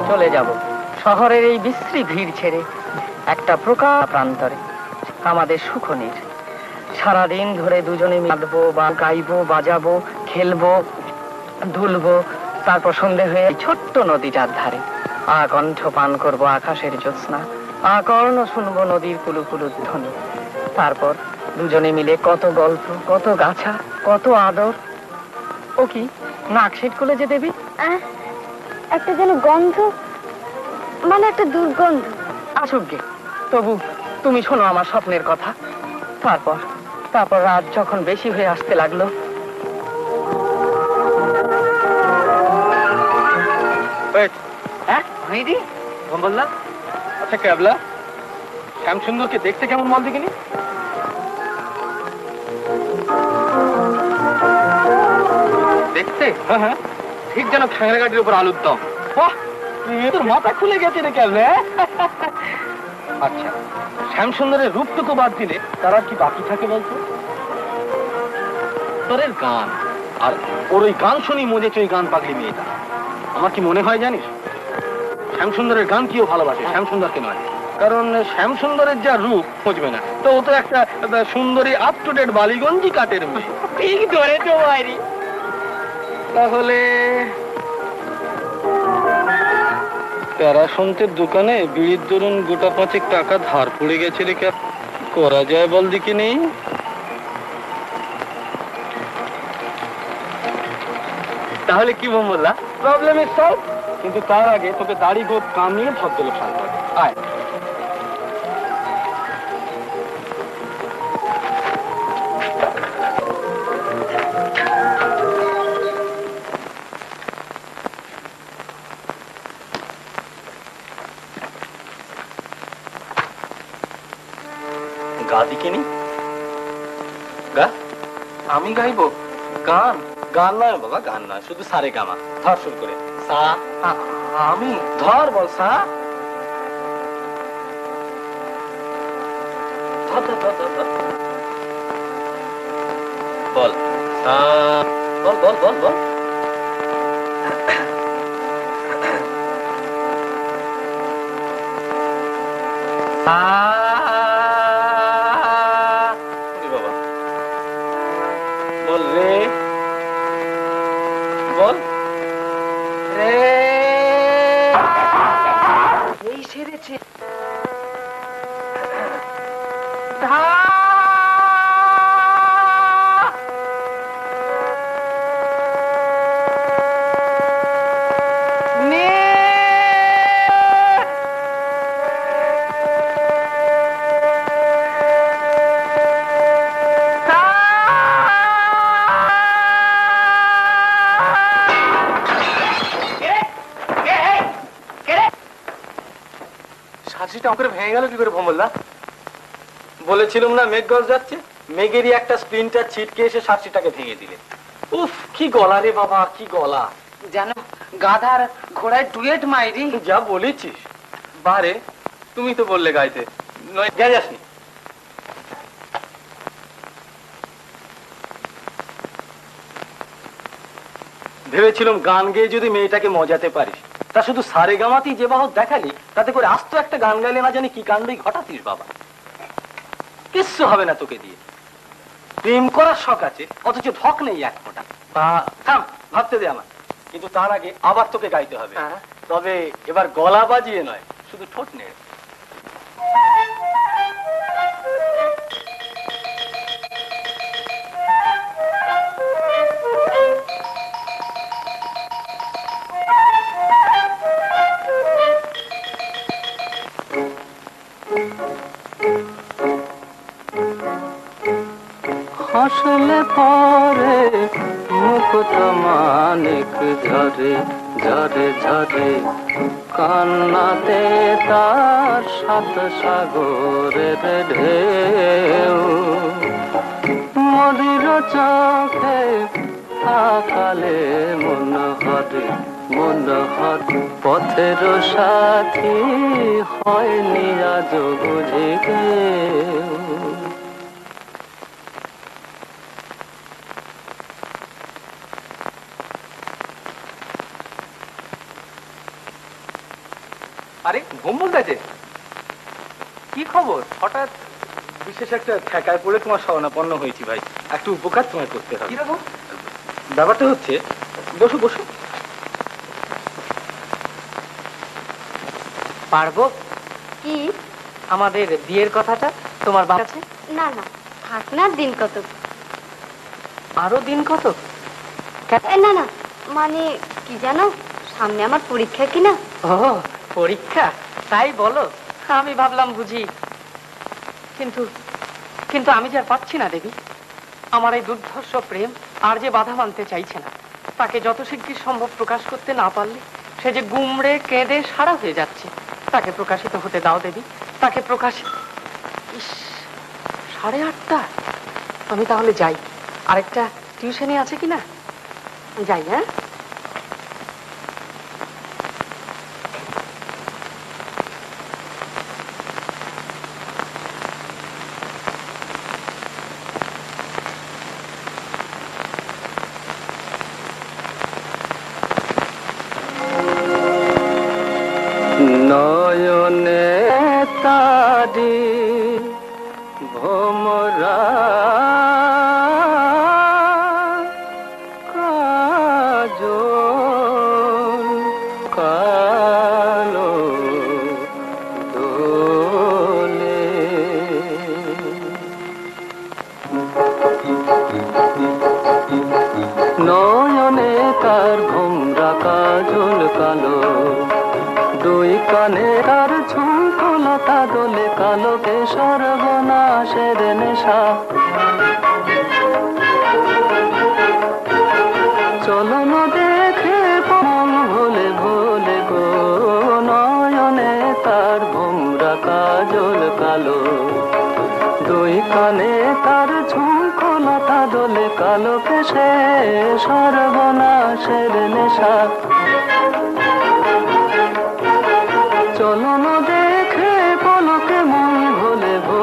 চলে যাব শহরের এই বিশ্রী ভিড় ছেড়ে একটা প্রকার প্রান্তরে, আমাদের সুখনির। সারাদিন ধরে দুজনে নাচবো বা গাইবো, বাজাবো, খেলবো, দুলবো, তারপর সন্ধে হয়ে ছোট্ট নদীটার ধারে আকণ্ঠ পান করবো আকাশের জ্যোৎস্না, আকর্ণ শুনবো নদীর কুলুকুলু ধ্বনি। তারপর দুজনে মিলে কত গল্প, কত গাছা, কত আদর। ও কি নাক সিটকুলে যে দেবী? একটা যেন গন্ধ, মানে একটা দুর্গন্ধ। আসুক গে, তবু তুমি শোনো আমার স্বপ্নের কথা। তারপর তারপর রাত যখন বেশি হয়ে আসতে লাগলো, বললাম আচ্ছা ক্যাবলা, শ্যাম সুন্দরকে দেখতে কেমন বল দেখিনি? দেখতে? হ্যাঁ, ঠিক যেন খ্যাংরা গাড়ির উপর আলুর দম। বাহ, তোর মাথা খুলে গেছে রে কেমন? আচ্ছা, শ্যামসুন্দরের রূপটুকু বাদ দিলে তারা কি বাকি থাকে বলতো? তোরের গান, আর ওর ওই গান শুনি মজেছে ওই গান পাগলি মেয়েটা। আমার কি মনে হয় জানিস, শ্যামসুন্দরের গান কেউ ভালোবাসে, শ্যামসুন্দরকে নয়। কারণ শ্যামসুন্দরের যা রূপ খুঁজবে না, তো ও তো একটা সুন্দরী আপ টু ডেট বালিগঞ্জি কাটের মেয়ে। ঠিক ধরে তো মাইরি। তাহলে প্যারাসন্তের দোকানে বিড়ির দরুন গোটা 5 টাকা ধার পড়ে গেছে রে, করা যায় বল দিকে নেই? তাহলে কি বললা, প্রবলেম ইজ সলভ। কিন্তু তার আগে তোকে দাড়ি গোপ কামিয়ে ভদ্রলোক শান্ত হবে। আয়। গা দিকে নি গা। আমি গাইবো গান? গান নয় বাবা, গান নয়, শুধু সারে গামা। ধর শুরু করে সা। আমি ধর বল সা। ধর ধর ধর ধর ধর। বল সা। বল বল বল বল। সা। বাবা বল রে, বল রে। এই সেরেছে। সাজিটা অঙ্কের ভেঙে গেল কি করে ভোমল্লা? বলেছিলাম না মেঘ গজ যাচ্ছে, মেঘেরই একটা স্প্লিন্টার ছিটকে এসে সার্সিটাকে ভেঙে দিলে। উফ, কি গলা রে বাবা, কি গলা। জানো গাধার ঘোড়ায় ডুয়েট মাইরি। যা বলেছিস। বারে তুমি তো বললে গাইতে, নয় যা যাসনি। ভেবেছিলাম গান গেয়ে যদি মেয়েটাকে মজাতে পারিস, তা শুধু সারে গামাতেই যে বাহক দেখালি, তাতে করে আস্ত একটা গান গাইলে না জানি কি কাণ্ডই ঘটাতিস বাবা। কিচ্ছু হবে না তোকে দিয়ে। প্রেম করার শখ আছে, অথচ ধক নেই এক ফোঁটা। থাম, ভাবতে দে আমার। কিন্তু তার আগে আবার তোকে গাইতে হবে। তবে এবার গলা বাজিয়ে নয়, শুধু ঠোঁট নেড়ে। হাসলে পরে মুকুট মানিক ঝরে ঝরে ঝরে, কান্নাতে তার 7 সাগরের ঢেউ। মদির চোখে তাকালে মন হরে মন হর, পথের সাথী হয়নি আজ বুঝে কেউ। আরে ভোমল দাদে, কি খবর? হঠাৎ বিশেষ একটা ঠেকায় পড়ে তোমার শরণাপন্ন হয়েছি ভাই। একটু উপকার তোমায় করতে হবে। কিরকম? ব্যাপারটা হচ্ছে, বসো বসো। পারবো কি? আমাদের বিয়ের কথাটা তোমার বাবা কাছে? না না, থাক না, দিন কত। আরো দিন কত? না না, মানে কি জানো, সামনে আমার পরীক্ষা কিনা। ও পরীক্ষা, তাই বলো? আমি ভাবলাম বুঝি। কিন্তু কিন্তু আমি যে আর পাচ্ছি না দেবী। আমার এই দুর্ধর্ষ প্রেম আর যে বাধা মানতে চাইছে না। তাকে যত শিগগির সম্ভব প্রকাশ করতে না পারলে সে যে গুমড়ে কেঁদে সারা হয়ে যাচ্ছে। তাকে প্রকাশিত হতে দাও দেবী, তাকে প্রকাশিত। ইস, 8:30। আমি তাহলে যাই। আরেকটা টিউশনে আছে কিনা, যাই। হ্যাঁ, তারি ভোমরা কাজল কালো দোলে নয়নে তার ভোমরা কাজল কালো দুই কানে তার ঝুমকলতা দোলে কালো কেশর বনাশের নেশা চলন দেখে মন ভোলে ভোলে গো নয়নে তার ভোমরা কাজল কালো দুই কানে তার ঝুমকলতা দোলে কালো কেশর সর্বনাশের নেশা চলন দেখে পলকে মন ভোলে ভো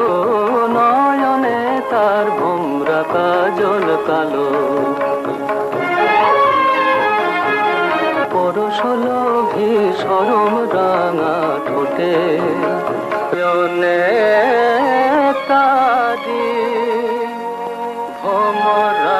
নয়নে তার ভোমরা কাজল কালো পরশলো ভীষণ রাঙা ঠোঁটে তারি ভোমরা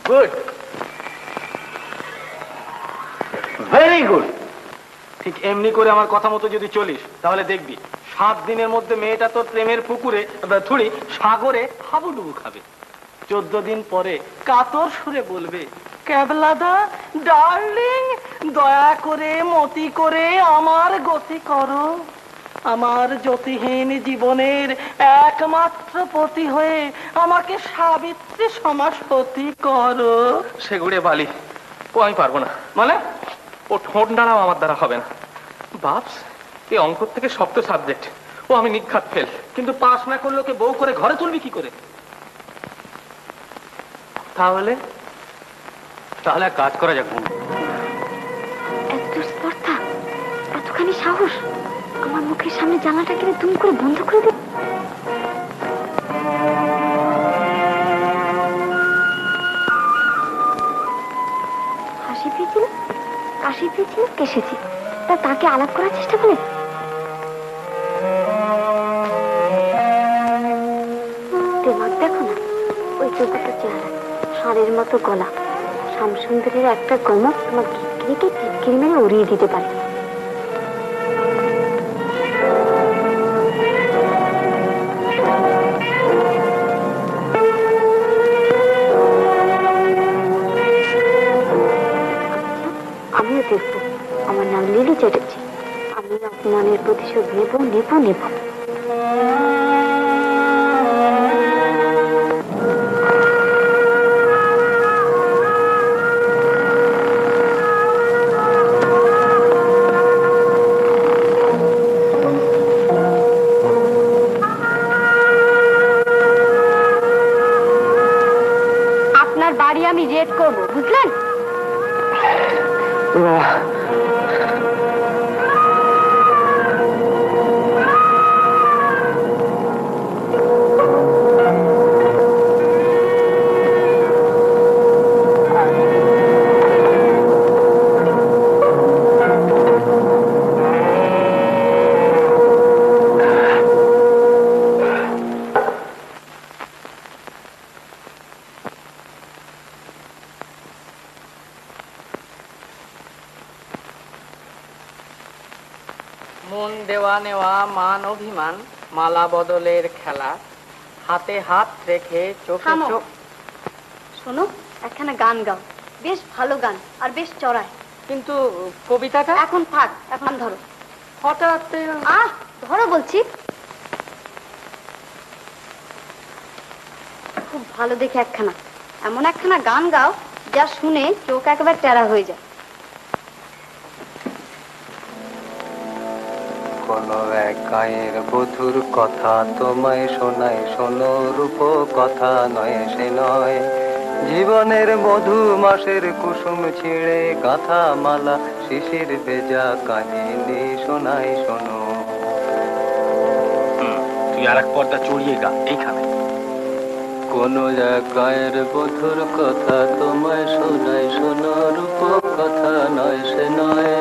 গুড ভেরি গুড ঠিক এমনি করে আমার কথা মতো যদি চলিস তাহলে দেখবি 7 দিনের মধ্যে মেয়েটা তোর প্রেমের পুকুরে থুড়ি সাগরে হাবুডুবু খাবে 14 দিন পরে কাতর সুরে বলবে ক্যাবলাদা ডার্লিং দয়া করে মতি করে আমার গতি করো আমার জ্যোতিহীন জীবনের একমাত্র পতি হয়ে আমাকে সাবিত্রী সমাসতী করো সেগুড়ে বালি ও আমি পারবো না মানে ও ঠোঁট নাড়াও আমার দ্বারা হবে না বাপস এই অঙ্ক থেকে শক্ত সাবজেক্ট ও আমি নিঘাত ফেল কিন্তু পাস না করলে ওকে বউ করে ঘরে তুলবি কি করে তাহলে তাহলে এক কাজ করা যাক এত স্পর্ধা এতখানি সাহস আমার মুখের সামনে জানালাটা কিনে তুমি করে বন্ধ করে দে হাসি পেয়েছিল কাশি পেয়েছিল কেসেছি তা তাকে আলাপ করার চেষ্টা করে দেমাগ দেখো না ওই চোখটা চেহারা ষাঁড়ের মতো গলা শ্যামসুন্দরের একটা গমক তোমার কিরকিরিকে কিরকিরি মেরে উড়িয়ে দিতে পারে আমিও দেখবো আমার নাম লিলি চ্যাটার্জি আমি অপমানের প্রতিশোধ নেব নেব নেব আপনার বাড়ি আমি রেড করব বুঝলেন মন দেওয়া নেওয়া মান অভিমান মালা বদলের খেলা হাতে হাত রেখে চোখে থামো। চোখ শোনো একখানা গান গাও বেশ ভালো গান আর বেশ চড়ায় কিন্তু কবিতাটা এখন থাক এখন ধরো হঠাৎ ধরো বলছি খুব ভালো দেখে একখানা এমন একখানা গান গাও যা শুনে চোখ একেবারে টেরা হয়ে যায়। কোন এক গায়ের বধুর কথা তোমায় শোনাই, শোনো রূপ কথা নয় সে নয়। জীবনের মধু মাসের কুসুম ছিঁড়ে গাথা মালা, শিশির ভেজা কাহিনী শোনাই শোনো। তুই আর এক পর্দা চড়িয়ে গা এইখানে। কোন এক গায়ের বধুর কথা তোমায় শোনাই, শোনো রূপ কথা নয় সে নয়।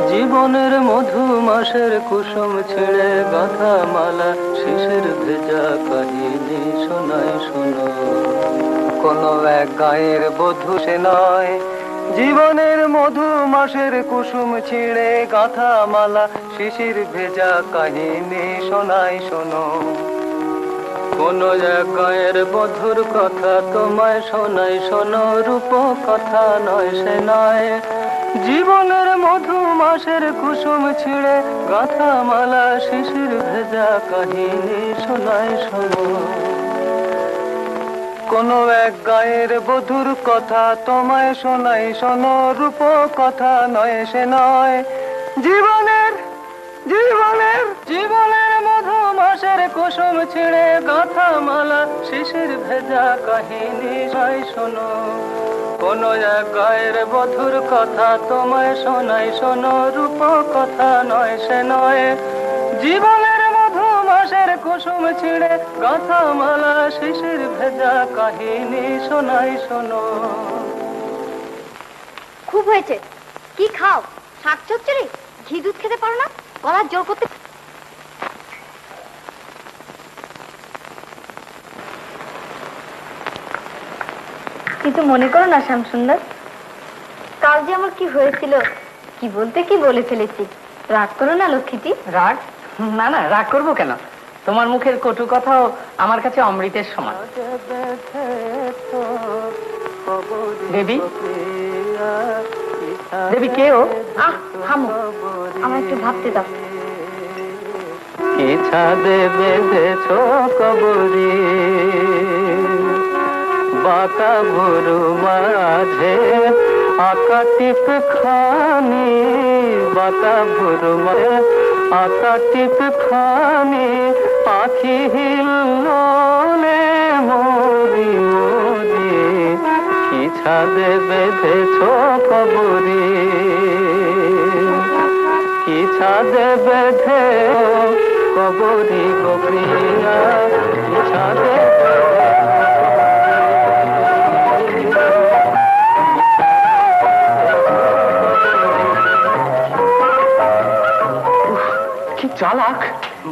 জীবনের মধু মাসের কুসুম ছিঁড়ে গাথা মালা, শিশির ভেজা কাহিনী শোনাই শোনো। কোন এক গায়ের বধূ সে নয়, জীবনের মধু মাসের কুসুম ছিঁড়ে গাথা মালা, শিশির ভেজা কাহিনী শোনাই শোনো। কোন এক গায়ের বধুর কথা তোমায় শোনাই, শোনো রূপ কথা নয় সে নয়। জীবনের মধু মাসের কুসুম ছিঁড়ে গাথা মালা, শিশির ভেজা কাহিনী শোনাই শোনো। কোন এক গায়ের বধুর কথা তোমায় শোনাই, শোনো রূপ কথা নয় সে নয়। জীবনের জীবনের জীবনের মধু মাসের কুসুম ছিঁড়ে গাথা মালা, শিশির ভেজা কাহিনী শোনাই শোনো। কোন এক গায়ের বধুর কথা তোমায় শোনাই, শোনো রূপ কথা নয় সে নয়। জীবনের মধু মাসের কুসুম ছিঁড়ে গাথা মালা, শিশির ভেজা কাহিনী শোনাই শোনো। খুব হয়েছে। কি খাও? শাক চচ্চড়ি? ঘি দুধ খেতে পারো না? গলার জোর করতে। কিন্তু মনে করো না শ্যামসুন্দর, কাল যে আমার কি হয়েছিল, কি বলতে কি বলে ফেলেছি। রাগ করো না লক্ষ্মীটি। রাগ? না না, রাগ করবো কেন? তোমার মুখের কটু কথাও আমার কাছে অমৃতের সমান। দেবী, দেবী কে ও? আহ থামো, আমার একটু ভাবতে দাও। কি ছাদে বেঁধেছ কবরী, বাঁকা ভুরু মাঝে আঁকা টিপ খানি, বাঁকা ভুরু মাঝে আঁকা টিপ খানি, আখি হিল্লোলে মরি মরি। কি ছাদে বেঁধেছ কবরী, কি ছাদে বেঁধে কবরী গো প্রিয়া, কি ছাদে কি চালাক!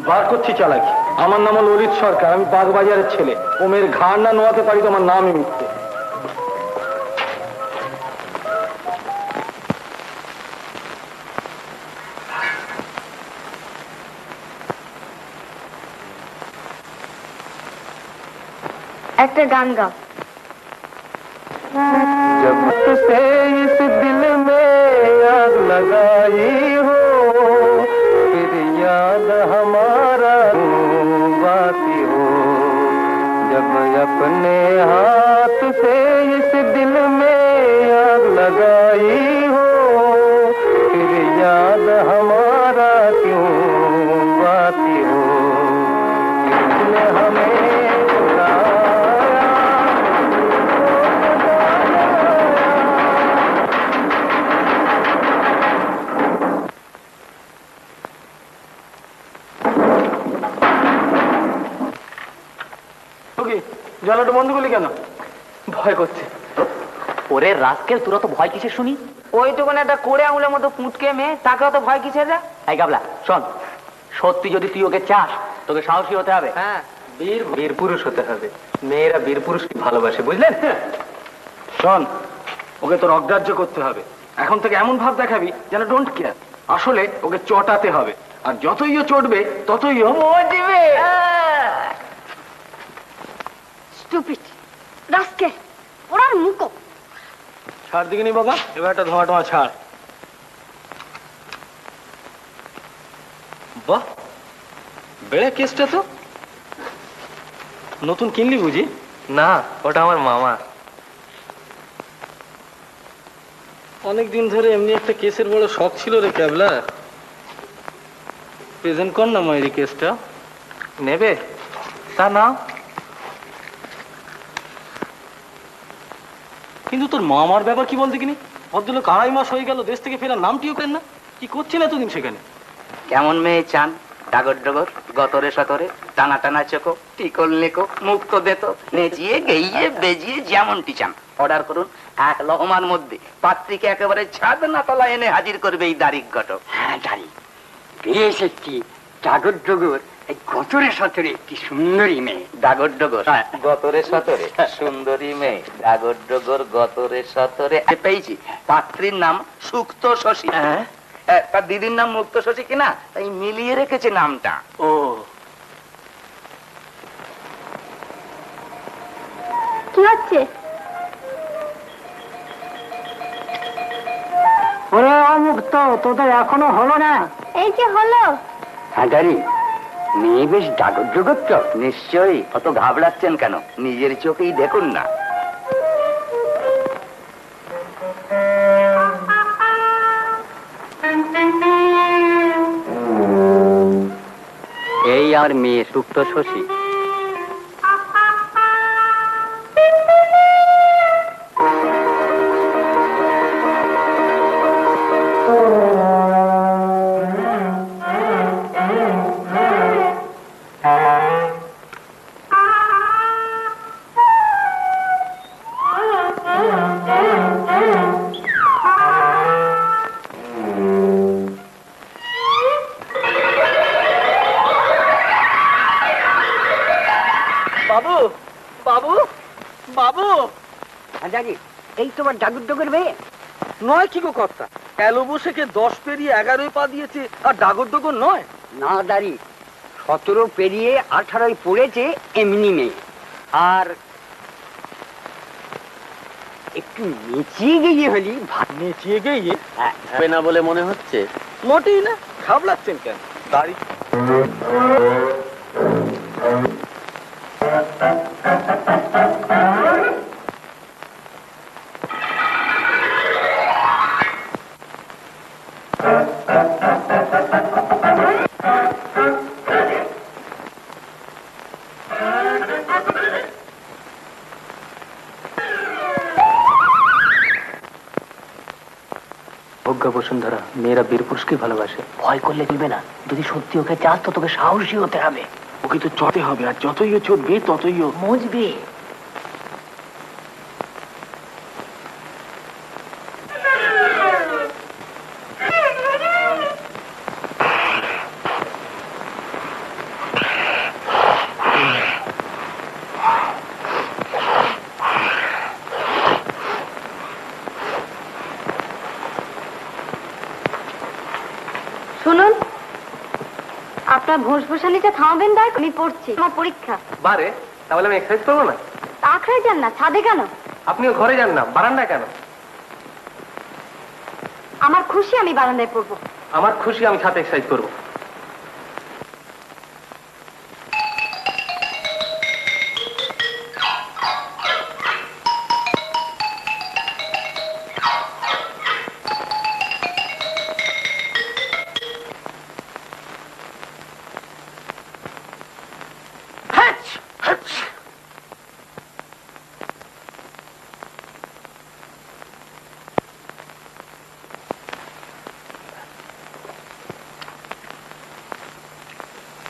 বার করছি চালাকি। আমার নাম ললিত সরকার, আমি বাগবাজারের ছেলে। ওমের ঘাড় না নোয়াতে পারি তো আমার নামই মিথ্যে। একটা গান গাও। जब से इस दिल में आग लगाई हो, फिर याद हमारा बाकी हो। जब अपने हाथ से इस दिल में आग लगाई हो, फिर याद हमारा क्यों बाकी हो। इसने हमें জানাটা বন্ধ করলি কেন? ভয় করছে। ওরে রাস্কেল, তোরা তো ভয় কিসের শুনি? ওইটুকুন একটা কোড়ে আঙুলের মতো পুঁটকে মেয়ে, তাকেও তো ভয় কিসের রে? এই গাবলা শোন, সত্যি যদি তুই ওকে চাস, তোকে সাহসী হতে হবে। হ্যাঁ, বীর পুরুষ হতে হবে। মেয়েরা বীর পুরুষকে ভালোবাসে, বুঝলেন? শোন, ওকে তোর অগ্রাহ্য করতে হবে। এখন থেকে এমন ভাব দেখাবি যেন ডোন্ট কেয়ার। আসলে ওকে চটাতে হবে, আর যতই ও চটবে ততই ও মরবে। স্টুপিড রাস্কেল, ওরার মুখো। ছাড় দিকে নি বাবা, এবার একটা ধোঁয়া টোয়া ছাড়। বাহ, বেড়ে কেসটা তো নতুন কিনলি বুঝি? না, ওটা আমার মামা। অনেকদিন ধরে এমনি একটা কেসের বড় শখ ছিল রে ক্যাবলা। প্রেজেন্ট কর না মায়ের কেসটা। নেবে তা না, কিন্তু তোর মামার ব্যাপার কি বল দেখিনি? ভদ্রলোক 2.5 মাস হয়ে গেল, দেশ থেকে ফেরার নামটিও পেন না। কি করছেন এতদিন সেখানে? কেমন মেয়ে চান? ডাগর ডগর, গতরে সতরে, টানা টানা চোখো, টিকল নেকো, মুক্ত দেত, নেচিয়ে গেইয়ে বেজিয়ে যেমনটি চান অর্ডার করুন। 1 লহমার মধ্যে পাত্রীকে একেবারে ছাদ না তলা এনে হাজির করবে এই দারিক ঘটক। হ্যাঁ দাঁড়ি বেশ একটি ডাগর ডগর গতরে সতরে একটি সুন্দরী মেয়ে। ডাগর ডগর, গতরে সতরে, সুন্দরী মেয়ে, ডাগর ডগর, গতরে সতরে। পেয়েছি, পাত্রীর নাম সুক্ত শশী। তার দিদির নাম মুক্ত শশী কিনা, তাই মিলিয়ে রেখেছে নামটা। ও কি হচ্ছে? ওরে অমুক্ত, তোদের এখনো হলো না? এই যে হলো। হ্যাঁ দাঁড়ি মেয়ে বেশ ডাগর ডগর তো। নিশ্চয়ই, অত ঘাবড়াচ্ছেন কেন? নিজের চোখেই দেখুন না। এই আর মেয়ে সুক্ত শশী। বাবু বাবু বাবু, দাঁড়ি এই তোমার ডাগর ডগর মেয়ে? নয় কি গো কর্তা, এলো বসেকে 10 পেরিয়ে 11 পা দিয়েছে, আর ডাগর ডগর নয়? না দাঁড়ি 17 পেরিয়ে 18 পড়েছে এমনি মেয়ে। আর একটু নেচিয়ে গিয়ে হলি নেচিয়ে গিয়ে হবে না বলে মনে হচ্ছে। মোটেই না। ঘাবড়াচ্ছেন কেন? দাড়ি অজ্ঞা বসুন্ধরা, মেয়েরা বীর পুরুষকে ভালোবাসে। ভয় করলে চলবে না। যদি সত্যি ওকে চাস তো তোকে সাহসী হতে হবে। ওকে তো চটে হবে, আর যতই ও চটবে ততই ও মজবে। শুনুন, আপনার ভোসভোসানিটা থামাবেন দা, আমি পড়ছি, আমার পরীক্ষা। বারে তাহলে আমি এক্সারসাইজ করবো না? আখড়ায় যান না, ছাদে কেন? আপনিও ঘরে যান না, বারান্দায় কেন? আমার খুশি আমি বারান্দায় পড়বো। আমার খুশি আমি ছাদে এক্সারসাইজ করবো।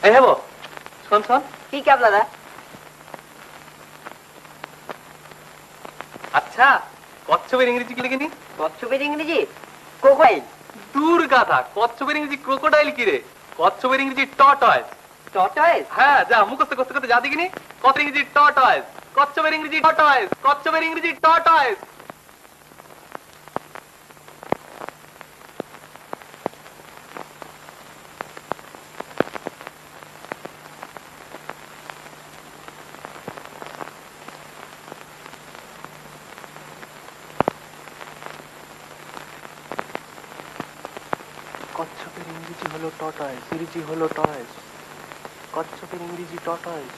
এই হবো, শোন শোন। কি ক্যাবলা? আচ্ছা, কচ্ছপের ইংরেজি কি লিখে নি? কচ্ছপের ইংরেজি কোকাইল। দূর গাধা, কচ্ছপের ইংরেজি ক্রোকোডাইল কি রে? কচ্ছপের ইংরেজি টর্টয়েস। টর্টয়েস? হ্যাঁ, যা মুখস্থ করতে করতে যা দেখিনি। কত ইংরেজি টর্টয়েস, কচ্ছপের ইংরেজি টর্টয়েস, কচ্ছপের ইংরেজি টর্টয়েস। কচ্ছপের ইংরেজি হলো টর্টয়েস, ইংরেজি হলো টর্টয়েস। কচ্ছপের ইংরেজি টর্টয়েস,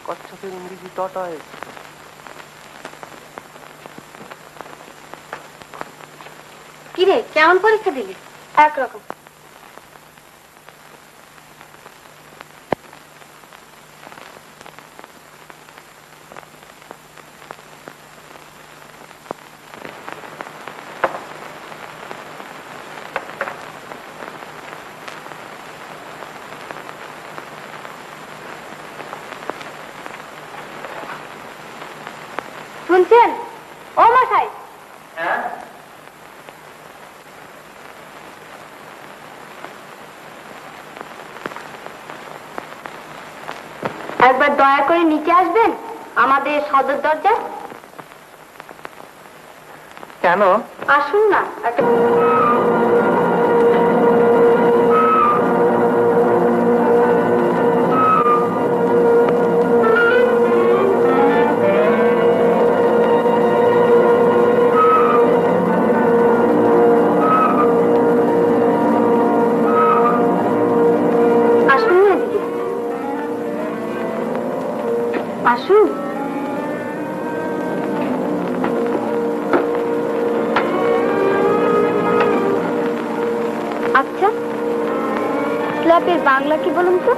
কচ্ছপের ইংরেজি টর্টয়েস। কিরে কেমন পরীক্ষা দিলি? একরকম। শুনছেন ও মশাই? একবার দয়া করে নিচে আসবেন আমাদের সদর দরজা। কেন? আসুন না একটা আসুন। আচ্ছা স্ল্যাপের বাংলা কি বলুন তো?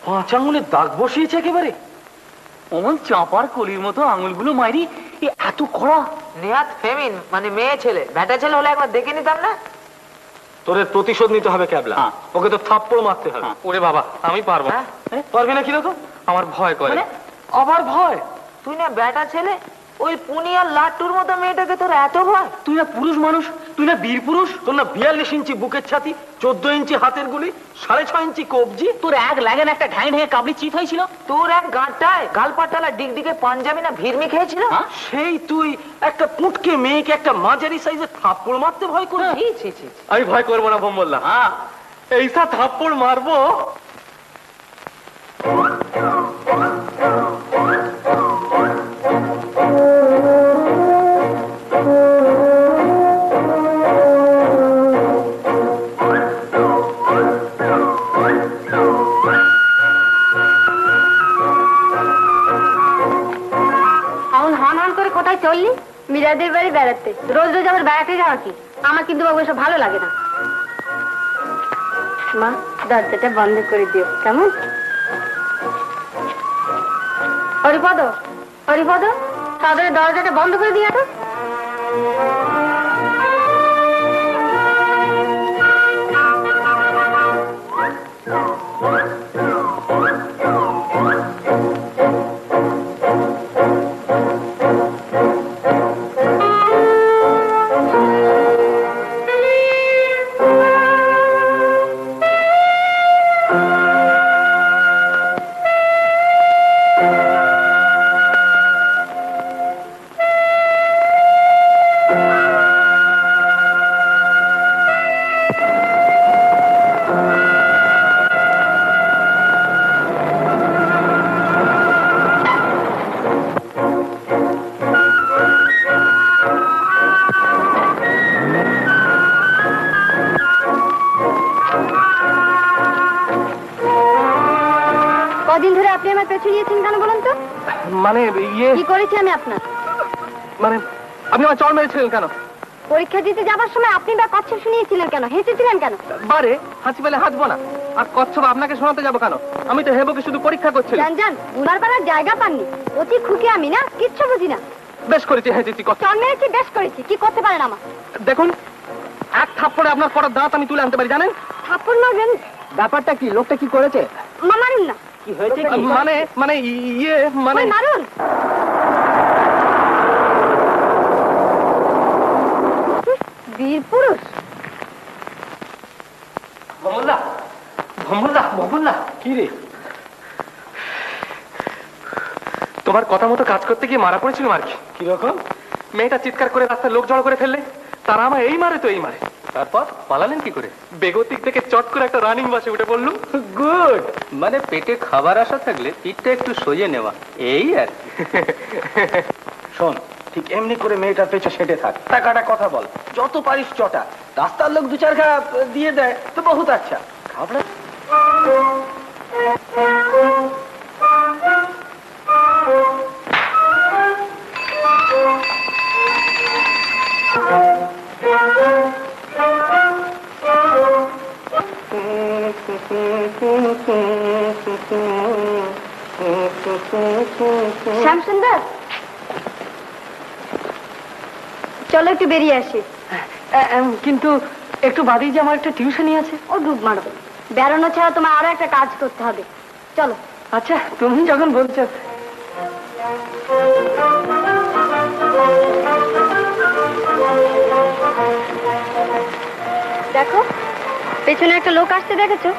পাঁচ আঙুলের দাগ বসিয়েছে একেবারে, অমন চাপার কলির মতো আঙুলগুলো মাইরি, এত কড়া। নেহাত ফেমিন, মানে মেয়ে ছেলে। ব্যাটা ছেলে হলে একবার দেখে নিতাম না। তোদের প্রতিশোধ নিতে হবে ক্যাবলা, ওকে তো থাপ্পড় মারতে হবে। ওরে বাবা, আমি পারবো না। পারবি না? কি রকম? আমার ভয় করে। আবার ভয়? তুই না ব্যাটা ছেলে, ওই পুনিয়ার লাট্টুর মতো মেয়েটাকে তোর এত ভয়? তুই না পুরুষ মানুষ, তুই না বীর পুরুষ, তোর না 42 ইঞ্চি বুকের ছাতি, 14 ইঞ্চি হাতের গুলি, 6.5 ইঞ্চি কবজি, তোর এক লাগেন একটা ঢাই ঢেঙে কাবলি চিত হয়েছিল। তোর এক গাঁটটায় গালপাটালা ডিগডিগে পাঞ্জাবি না ভিড়মি খেয়েছিল। সেই তুই একটা পুটকে মেয়েকে একটা মাঝারি সাইজের থাপ্পড় মারতে ভয় করে? আমি ভয় করবো না ভোমবল্লা, এইসা থাপ্পড় মারবো। চললি মিরাদের বাড়ি বেড়াতে? রোজ রোজ আবার বেড়াতে যাওয়া কি? আমার কিন্তু বাবু এসব ভালো লাগে না। মা দরজাটা বন্ধ করে দিও কেমন? হরিপদ, হরিপদ, তাদের দরজাটা বন্ধ করে দিয়ে তো। কদিন ধরে আপনি আমার পেছনে নিয়েছেন কেন বলুন তো? মানে ইয়ে, কি করেছি আমি আপনার? মানে আপনি আমার চড় মেরেছিলেন কেন? পরীক্ষা দিতে যাবার সময় আপনি বা কচ্ছপ শুনিয়েছিলেন কেন? হেসেছিলেন কেন? বারে হাসি পেলে হাসবো না, আর কচ্ছপ আপনাকে শোনাতে যাবো কেন? আমি তো হেবকে শুধু পরীক্ষা করছিলাম। জান জান, উনার পাড়ার জায়গা পাননি, অতি খুকি আমি না, কিচ্ছু বুঝি না। বেশ করেছি, হেঁচেছি, চড় মেরেছি, বেশ করেছি, কি করতে পারেন আমার? দেখুন, এক থাপ্পড়ে আপনার পড়ার দাঁত আমি তুলে আনতে পারি, জানেন? থাপ্পড় মারবেন? ব্যাপারটা কি? লোকটা কি করেছে? মারুন না। কি হয়েছে? মানে ইয়ে, মানে মারুন। বীর পুরুষ। ভমল্লা, ভমল্লা, ভমল্লা, কি রে? তোমার কথা মতো কাজ করতে গিয়ে মারা পড়েছিল আর কি। কিরকম? মেয়েটা চিৎকার করে রাস্তায় লোক জড়ো করে ফেললে, তারা আমার এই মারে তো এই মারে। তারপর পালালেন কি করে? বেগতিক থেকে চট করে একটা রানিং বাসে উঠে পড়লুম। গুড, মানে পেটে খাবার আসা থাকলে পিঠটা একটু সইয়ে নেওয়া, এই আর কি। শোন, ঠিক এমনি করে মেয়েটার পেছনে সেটে থাক, টাকাটা কথা বল, যত পারিস চটা, রাস্তার লোক দু চার খা দিয়ে দেয় তো বহুত আচ্ছা। খাবড়া শ্যামসুন্দর, চলো একটু বেরিয়ে আসি। কিন্তু একটু বাদেই যে আমার একটা টিউশনই আছে। ও ডুব মারবে, বেড়ানো ছাড়া তোমার আরো একটা কাজ করতে হবে। চলো। আচ্ছা, তুমি যখন বলছো। দেখো, পেছনে একটা লোক আসতে দেখেছো?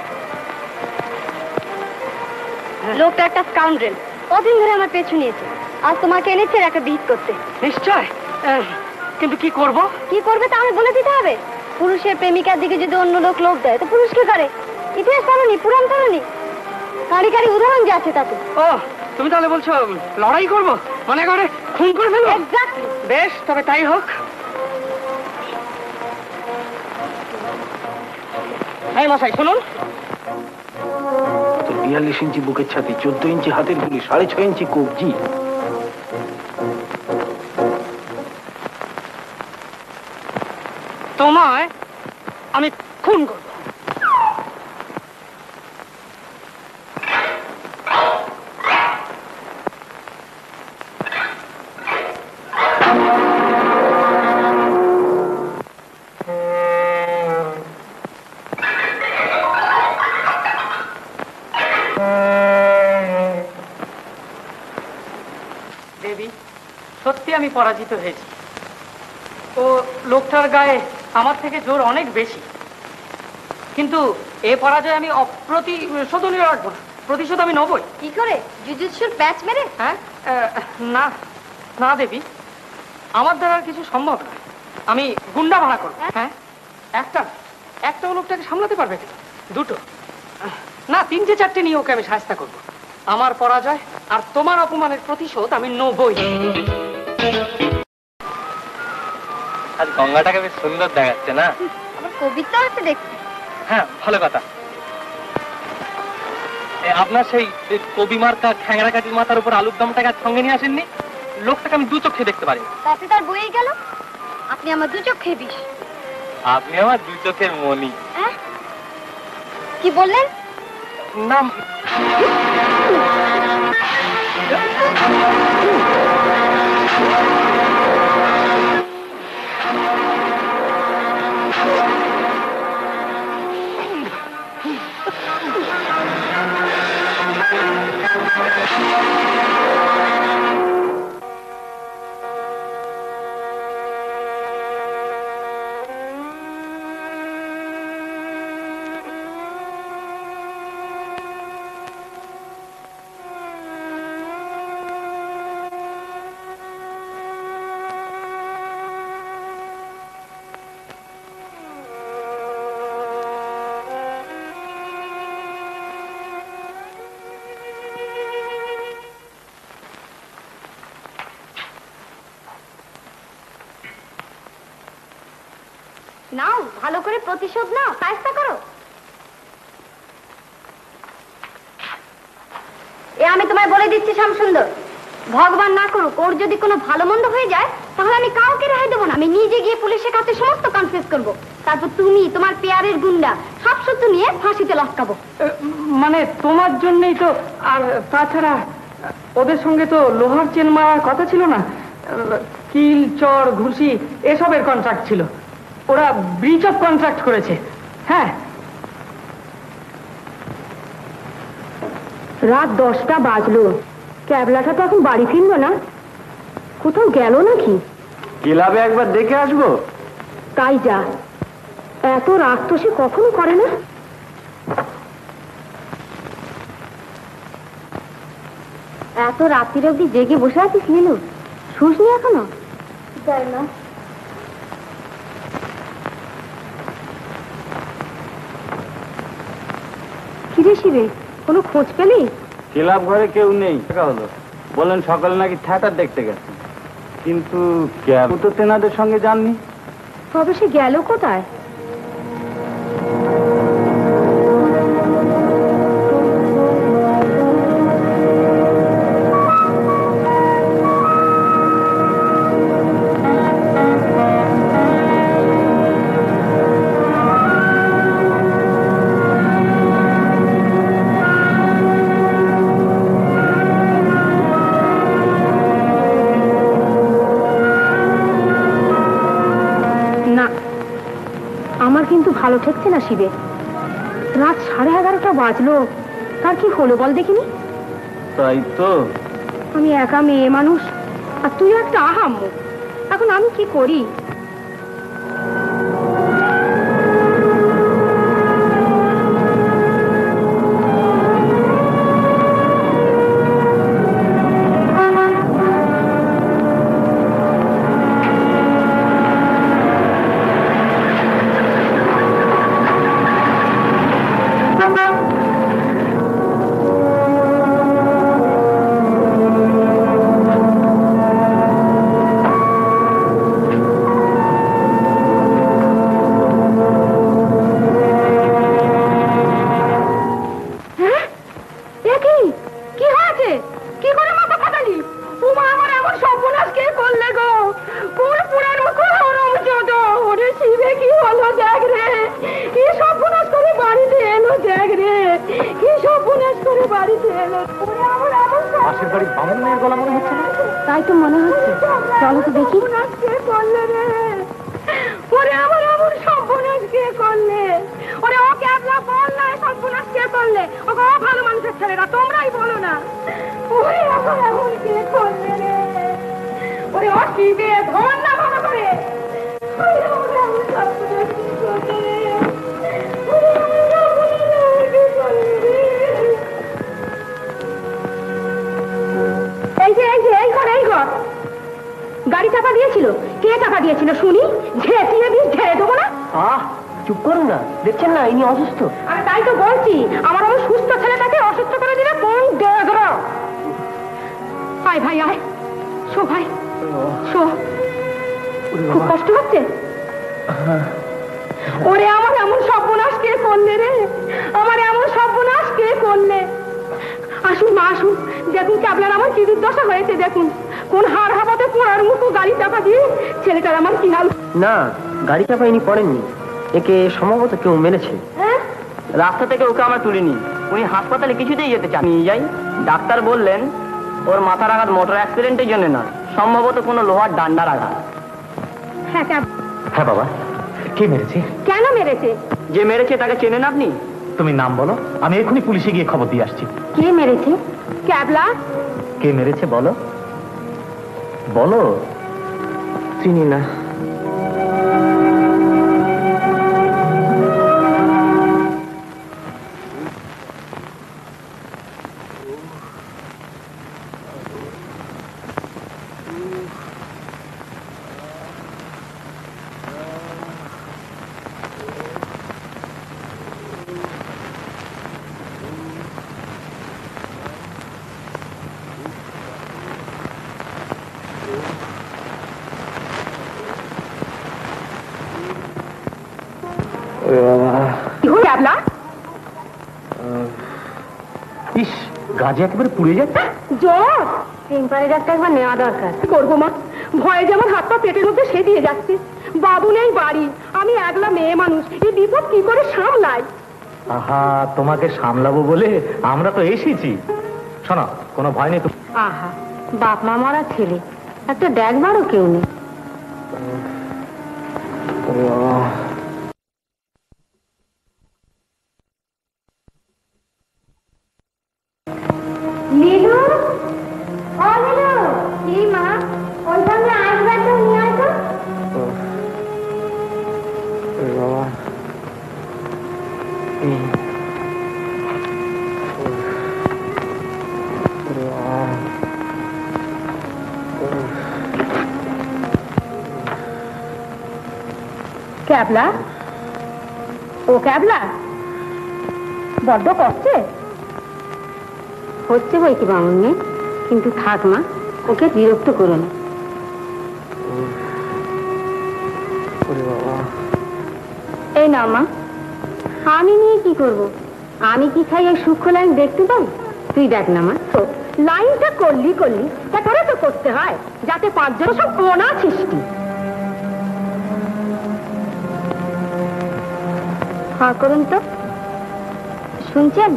লোকটা একটা স্কাউন্ড্রেল, কদিন ধরে আমার পেছু নিয়েছে। আজ তোমাকে এনেছে একটা বিহিত করতে। নিশ্চয়, কিন্তু কি করব? কি করবে তা আমি বলে দিতে হবে? পুরুষের প্রেমিকার দিকে যদি অন্য লোক লোভ দেয় তো পুরুষ কি করে? ইতিহাস জানোনি, পুরাণ জানোনি? কারি কারি উদাহরণ যে আছে তাতে। ও, তুমি তাহলে বলছো লড়াই করব, মনে করে খুন করে ফেলবো? এক্স্যাক্টলি। বেশ, তবে তাই হোক। এই মশাই শুনুন, 42 ইঞ্চি বুকের ছাতি, 14 ইঞ্চি হাতের গুলি, 6.5 ইঞ্চি কবজি। তোমায় আমি খুন করব। দেবী, সত্যি আমি পরাজিত হয়েছি। ও লোকটার গায়ে আমার থেকে জোর অনেক বেশি, কিন্তু এ পরাজয় আমি প্রতিশোধনীয় রাখবো না। প্রতিশোধ আমি নেবই। কি করে? জুজুৎসুর প্যাচ মেরে? হ্যাঁ, না না দেবী, আমার দ্বারা আর কিছু সম্ভব নয়। আমি গুন্ডা ভাড়া করবো। হ্যাঁ, একটা লোকটাকে সামলাতে পারবে কি? দুটো না, 3-4টে নিয়ে ওকে আমি সাহায্য করবো। আমার পরাজয় আর তোমার অপমানের প্রতিশোধ আমি নেবই। আজ গঙ্গাটাকে বেশ সুন্দর দেখাচ্ছে না? আমার কবিতা আছে দেখতে। হ্যাঁ, ভালো কথা। আপনার সেই কবি মার্কা খ্যাংরা কাটির মাথার উপর আলুর দমটাকে আর সঙ্গে নিয়ে আসেননি? লোকটাকে আমি দু চোখে দেখতে পারি। তাতে তার বইয়ে গেল। আপনি আমার দু চোখে বিষ। আপনি আমার দু চোখের মণি। কি বললেন? না, নাও, ভালো করে প্রতিশোধ নাও, চেষ্টা করো। আমি তোমায় বলে দিচ্ছি শ্যামসুন্দর, ভগবান না করুক ওর যদি কোনো ভালো মন্দ হয়ে যায় তাহলে আমি কাউকে রেহাই দেবো না। আমি নিজে গিয়ে পুলিশের কাছে সমস্ত কনফেস করবো। তারপর তুমি তোমার পেয়ারের গুন্ডা সব শত্রু নিয়ে ফাঁসিতে লটকাবো। মানে তোমার জন্যই তো। আর তাছাড়া ওদের সঙ্গে তো লোহার চেন মারার কথা ছিল না? কিল, চর, ঘুষি এসবের কন্ট্রাক্ট ছিল। ওরা ব্রিচ অফ কন্ট্রাক্ট করেছে। হ্যাঁ, রাত 10টা বাজলো, ক্যাবলাটা তো এখন বাড়ি ফিরলো না। কোথাও গেল নাকি? ক্লাবে একবার দেখে আসবো। তাই যা, এত রাত তো সে কখনো করে না। এত রাত্রির অব্দি জেগে বসে আছিস নীলু? শুসনি এখনো? যাই না। কিরে শিবে, কোনো খোঁজ পেলি? ক্লাব ঘরে কেউ নেই। হলো বলেন সকালে নাকি থিয়েটার দেখতে গেছেন, কিন্তু ক্যাব তো তেনাদের সঙ্গে যাননি। তবে সে গেল কোথায়? ভালো ঠেকছে না শিবে। রাত 11:30 বাজলো, তার কি হলো বল দেখিনি? তাই তো, আমি একা মেয়ে মানুষ, আর তুই একটা আহাম্মক। এখন আমি কি করি? তাই তো মনে হচ্ছে। চলো তো দেখি। ওরে আমার এমন সর্বনাশ কে করলে? ওরে ও ক্যাবলা বল না, সর্বনাশ কে করলে? ও ভালো মানুষের ছেলেরা, তোমরাই বলো না। ওরে আমার এমন কে করলে রে? ওরে ও শিবে ধর না ভালো করে। ওরে আমার এমন সর্বনাশ কে করলে রে? ওরে আমার সর্বনাশ কে করলে রে? এই ঘর গাড়ি চাপা দিয়েছিল। কে চাপা দিয়েছিল শুনি? ঝেঁটিয়ে দিস, ঝেড়ে দেবো না। চুপ করুন না, দেখছেন না ইনি অসুস্থ। আমি তাই তো বলছি, আমার ওই সুস্থ ছেলেটাকে অসুস্থ করে দিলে কোন দেগ্র। আয় ভাই আয়, শো ভাই শো। খুব কষ্ট হচ্ছে? ওরে আমার এমন সর্বনাশ কে করলে রে? আমার এমন সর্বনাশ কে করলে? আসুন মা আসুন, দেখুন ক্যাবলার আমার কি দুর্দশা হয়েছে। দেখুন কোন হাড় হাবাতে পোড়ার মতো গাড়ি চাপা দিয়ে ছেলেটার আমার কি হাল। না, গাড়ি চাপা ইনি পড়েননি, একে সম্ভবত কেউ মেরেছে। রাস্তা থেকে ওকে আমরা তুলিনি, উনি হাসপাতালে কিছুতেই যেতে চান। নিয়ে যাই, ডাক্তার বললেন ওর মাথার আঘাত মোটর অ্যাক্সিডেন্টের জন্য নয়, সম্ভবত কোনো লোহার ডান্ডার আঘাত। হ্যাঁ বাবা, কে মেরেছে? কেন মেরেছে? যে মেরেছে তাকে চেনেন আপনি? তুমি নাম বলো, আমি এখনই পুলিশে গিয়ে খবর দিয়ে আসছি। কে মেরেছে? ক্যাবলা। কে মেরেছে বলো বলো। চিনি না। ইস, গাজে একেবারে পুড়ে যাচ্ছে। জ্বর, টেম্পারেচারটা একবার নেওয়া দরকার। কি করবো মা, ভয়ে যেমন হাত পা পেটের মধ্যে সে দিয়ে যাচ্ছে। বাবু নেই বাড়ি, আমি একলা মেয়ে মানুষ, এই বিপদ কি করে সামলাই? আহা, তোমাকে সামলাবো বলে আমরা তো এসেছি। শোনো, কোনো ভয় নেই। আহা, বাপ মা মরা ছেলে, একটা দেখবারও কেউ নেই। নীলু, ও নীলু, কি মা? ওই সঙ্গে আসবারটা নিয়ে আসো। ক্যাবলা, ও ক্যাবলা, বড্ড কষ্টে হচ্ছে বই কি বামুন নেই, কিন্তু থাক মা, ওকে বিরক্ত করো না। এই না মা, আমি নিয়ে কি করব? আমি কি খাই এই সূক্ষ্ম লাইন দেখতে পাই? তুই দেখ না মা, তো লাইনটা করলি তা করে তো করতে হয়, যাতে পাঁচজন সব কোনা সৃষ্টি। হ্যাঁ করুন তো। শুনছেন?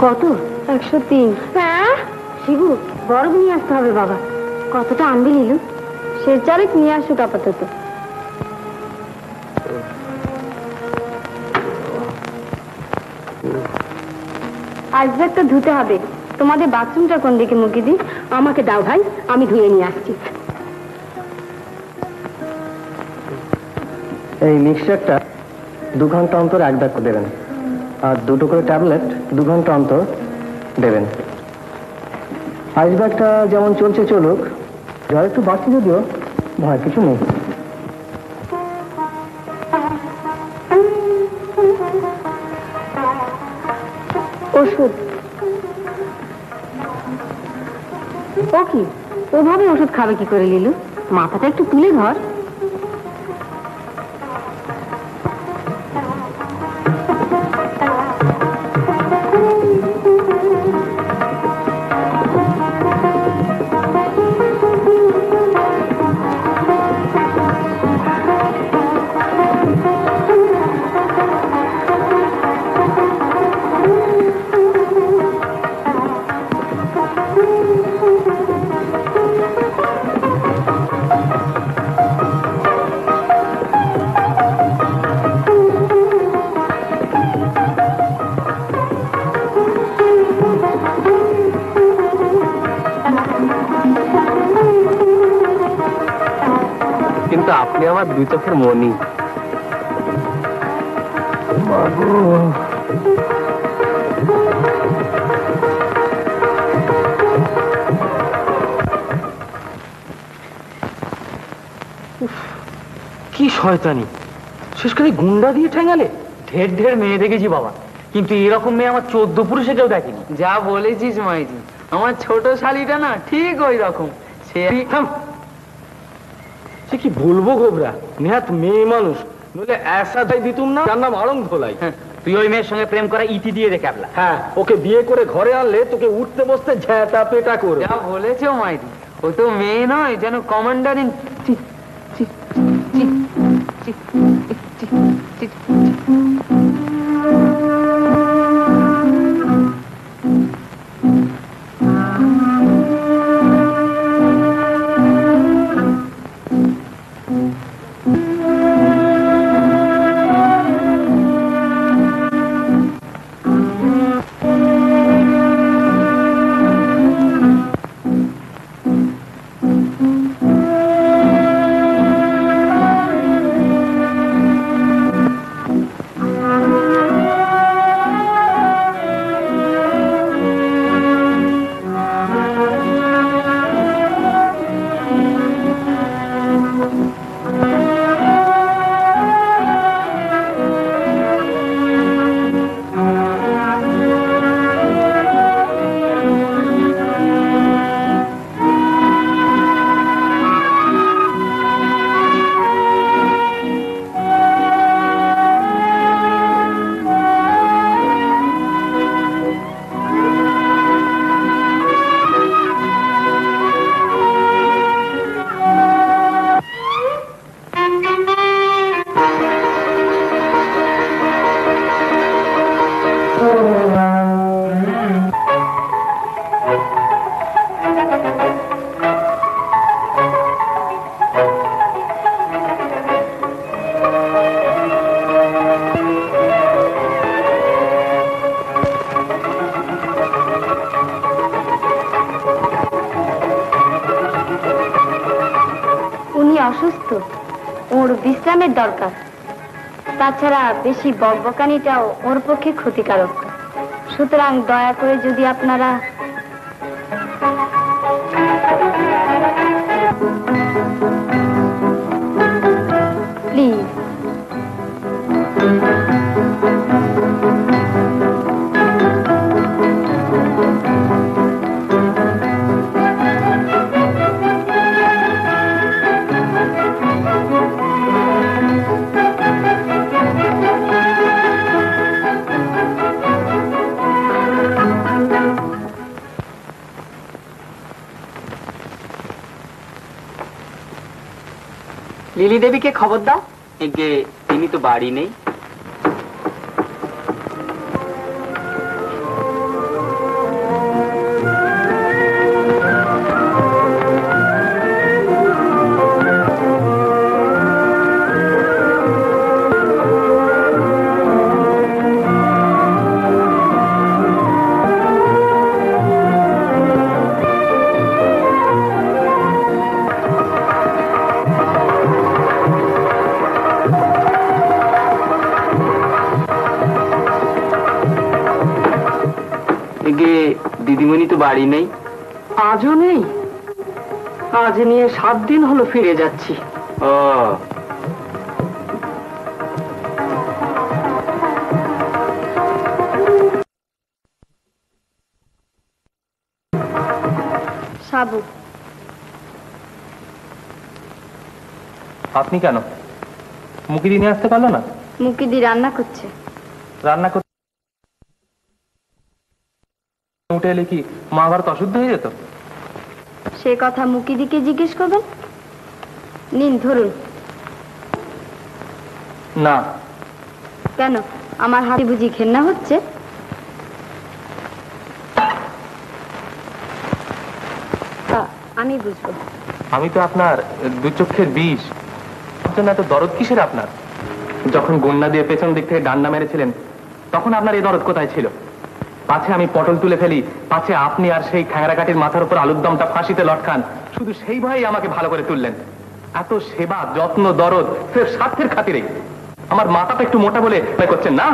কত? 103। হ্যাঁ শিবু, বরফ নিয়ে আসতে হবে বাবা। কতটা আনবি নীলু? সে চারেক নিয়ে আসুক আপাতত। আইসব্যাগ তো ধুতে হবে। তোমাদের বাথরুমটা কোন দিকে মুখে দি? আমাকে দাও ভাই, আমি ধুয়ে নিয়ে আসছি। এই মিক্সচারটা 2 ঘন্টা অন্তর 1 ব্যাগ দেবেন, আর 2টো করে ট্যাবলেট 2 ঘন্টা অন্তর দেবেন। আইস ব্যাগটা যেমন চলছে চলুক, জ্বর একটু বাড়ছে যদিও ভয় কিছু নেই। ওষুধ? ও কি ওভাবে ওষুধ খাবে কি করে লিলু? মাথাটা একটু তুলে ধর। কিন্তু আপনি আমার 2 চোখের মনি। কি শয়তানি, শেষ করে গুন্ডা দিয়ে ঠেঙালে। ঢের ঢের মেয়ে দেখেছি বাবা, কিন্তু এরকম মেয়ে আমার 14 পুরুষে কেউ দেখেনি। যা বলেছিস মাইজি, আমার ছোট শালিটা না ঠিক ওই রকম। সে সে কি বলবো গোবরা, নেহাত মেয়ে মানুষ, নইলে এসা তাই দিতুম না, তার নাম আড়ং ধোলাই। তুই ওই মেয়ের সঙ্গে প্রেম করা ইতি দিয়ে রেখে আপলা। হ্যাঁ, ওকে বিয়ে করে ঘরে আনলে তোকে উঠতে বসতে ঝ্যাঁটা পেটা করে। যা বলেছ মাইজি, ও তো মেয়ে নয়, যেন কমান্ডার ইন অসুস্থ, ওর বিশ্রামের দরকার। তাছাড়া বেশি বকবকানিটাও ওর পক্ষে ক্ষতিকারক। সুতরাং দয়া করে যদি আপনারা প্লিজ লিলি দেবীকে খবর দাও। একে তিনি তো বাড়ি নেই। দিদিমণি তো বাড়ি নেই। আজও নেই? আজ নিয়ে 7 দিন হলো ফিরে যাচ্ছি। ও সাবু, আপনি কেন মুখিদি নিয়ে আসতে পারলো না? মুকিদি রান্না করছে। রান্না করতে উঠে এলে কি মা ভারত অশুদ্ধ হয়ে যেত? সে কথা মুকিদিকে জিজ্ঞেস করবেন। নিন ধরুন। না। কেন, আমার হাতে বুঝি ঘেন্না হচ্ছে? আমি বুঝবো। আমি তো আপনার দুচক্ষের বিষ, জন্য এত দরদ কিসের আপনার? যখন গন্ডা দিয়ে পেছন দিক থেকে ডান্ডা মেরেছিলেন তখন আপনার এই দরদ কোথায় ছিল? পাছে আমি পটল তুলে ফেলি, পাছে আপনি আর সেই খ্যাংরাকাঠির মাথার উপর আলুর দমটা ফাঁসিতে লটকান, শুধু সেই ভয়েই আমাকে ভালো করে তুললেন। এত সেবা যত্ন দরদ ফের স্বার্থের খাতিরে আমার মাথাটা একটু মোটা বলে করছেন না?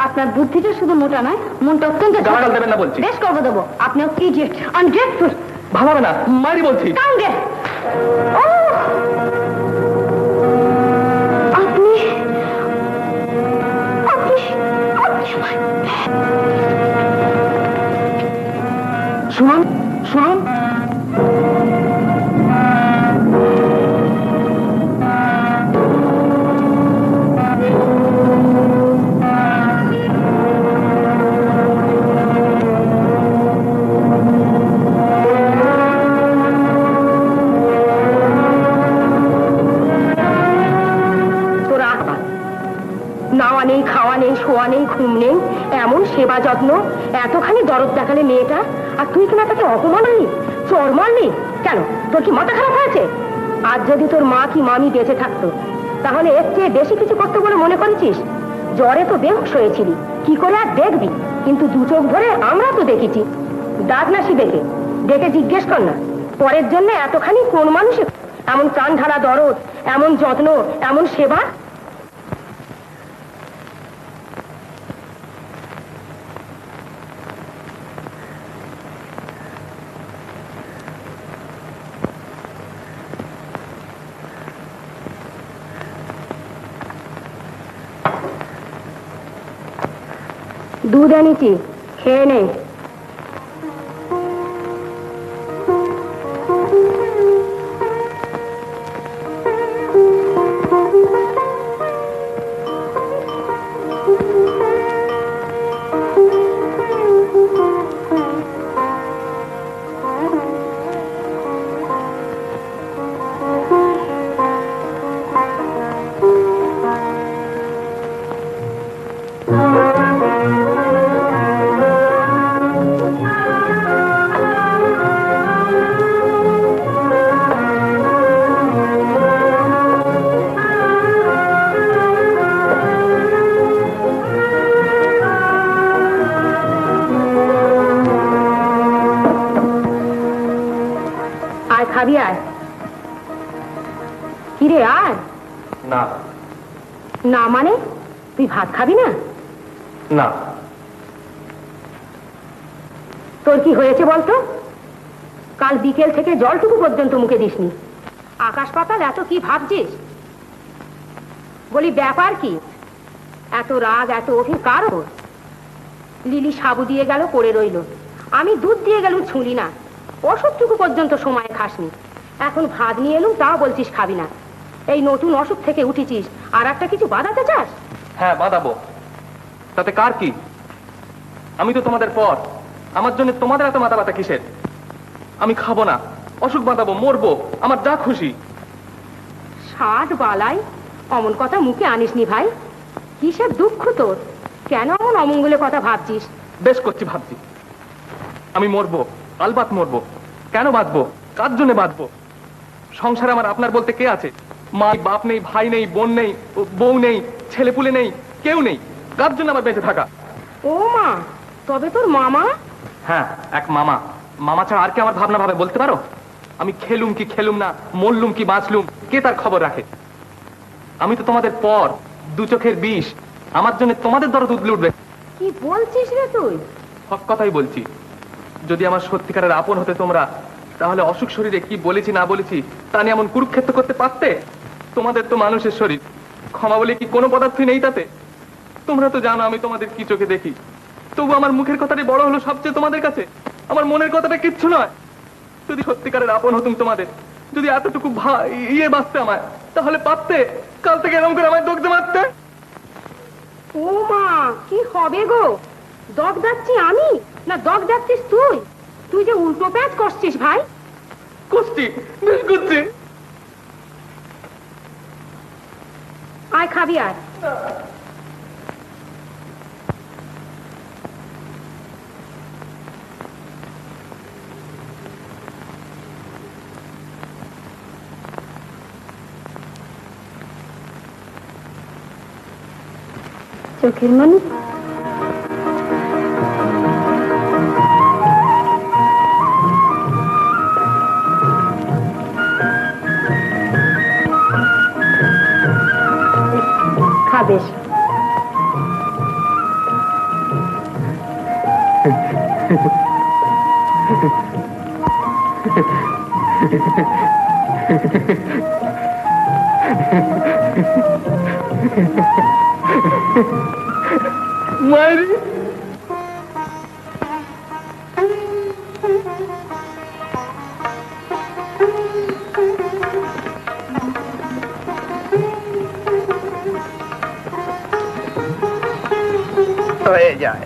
আপনার বুদ্ধিটা শুধু মোটা নয়, মনটা অত্যন্ত গালাগাল দেবেন না বলছি। বেশ করবো দেবো। আপনি ইডিয়েট, আনগ্রেটফুল। ভালো হবে না, মারি বলছি। শুনুন শুনুন, নাওয়া নেই, খাওয়া নেই, শোয়া নেই, ঘুম নেই, এমন সেবা যত্ন, এতখানি দরদ দেখালে মেয়েটা, আর তুই কিনা তাকে অপমান করলি, চর মারলি। কেন, তোর কি মাথা খারাপ হয়েছে? আজ যদি তোর মা কি মামি বেঁচে থাকতো তাহলে এর চেয়ে বেশি কিছু করতে বলে মনে করেছিস? জ্বরে তো বেহুশ হয়েছিলি, কি করে আর দেখবি? কিন্তু 2 চোখ ধরে আমরা তো দেখেছি। ডাক না দেখে ডেকে জিজ্ঞেস কর না, পরের জন্য এতখানি কোন মানুষে এমন প্রাণ ঢালা দরদ, এমন যত্ন, এমন সেবা? দুধ এনেছি, খেয়ে নে। খাবি আয়। কিরে আয়। না। না মানে তুই ভাত খাবি না? না। তোর কি হয়েছে বলতো? কাল বিকেল থেকে জলটুকু পর্যন্ত মুখে দিসনি। আকাশ পাতাল এত কি ভাবছিস? বলি ব্যাপার কি? এত রাগ, এত অভিমান কার ওপর? লিলি সাবু দিয়ে গেল, পড়ে রইল। আমি দুধ দিয়ে গেলুম, ছুঁলি না। ওষুধটুকু পর্যন্ত সময় খাসনি। এখন ভাত নিয়ে এলুম, তাও বলছিস খাবি না। এই নতুন অসুখ থেকে উঠেছিস, আর একটা কিছু বাঁধাতে চাস? হ্যাঁ বাঁধাবো, তাতে কার কি? আমি তো তোমাদের পর, আমার জন্য তোমাদের এত মাথা ব্যথা কিসের? আমি খাবো না, অসুখ বাঁধাবো, মরবো, আমার যা খুশি। ষাট বালাই অমন কথা মুখে আনিসনি ভাই। কিসের দুঃখ তোর? কেন এমন অমঙ্গলের কথা ভাবছিস? বেশ করছি ভাবছি। আমি মরবো, আলবাত মরবো। কেন বাঁচবো? কার জন্য বাঁচবো? সংসারে আমার আপনার বলতে কে আছে? মা, বাপ নেই, ভাই নেই, বোন নেই, বউ নেই, ছেলেপুলে নেই, কেউ নেই। কার জন্য আমার বেঁচে থাকা? ও মা, তবে তোর মামা? হ্যাঁ, এক মামা। মামা ছাড়া আর কে আমার ভাবনা ভাবে বলতে পারো? আমি খেলুম কি খেলুম না, মরলুম কি বাঁচলুম, কে তার খবর রাখে? আমি তো তোমাদের পর, দু চোখের বিষ। আমার জন্য তোমাদের দরদ উদলে উঠবে। কি বলছিস রে তুই? হক কথাই বলছি। যদি আমার সত্যিকারের আপন হতে তোমরা, তাহলে অসুখ শরীরে কি বলেছি না বলেছি তা নিয়ে এমন কুরুক্ষেত্র করতে পারতে? তোমাদের তো মানুষের শরীর, ক্ষমা বলে কি কোনো পদার্থই নেই তাতে? তোমরা তো জানো আমি তোমাদের কি চোখে দেখি। তবু আমার মুখের কথাটাই বড় হলো সবচেয়ে তোমাদের কাছে। আমার মনের কথাটা কিচ্ছু নয়। যদি সত্যিকারের আপন হতুম তোমাদের, যদি এতটুকু বাঁচতে আমায়, তাহলে পারতে কাল থেকে এরকম করে আমায় দগ্ধে মারতে। ও মা, কি হবে গো? দগ যাচ্ছি আমি না দগ যাচ্ছিস তুই? তুই যে উল্টো প্যাচ করছিস ভাই। করছি, বেশ করছি। আয় খাবি আয়। চোখের মনি, খাবেশ। মায়েরি, হয়ে যায়।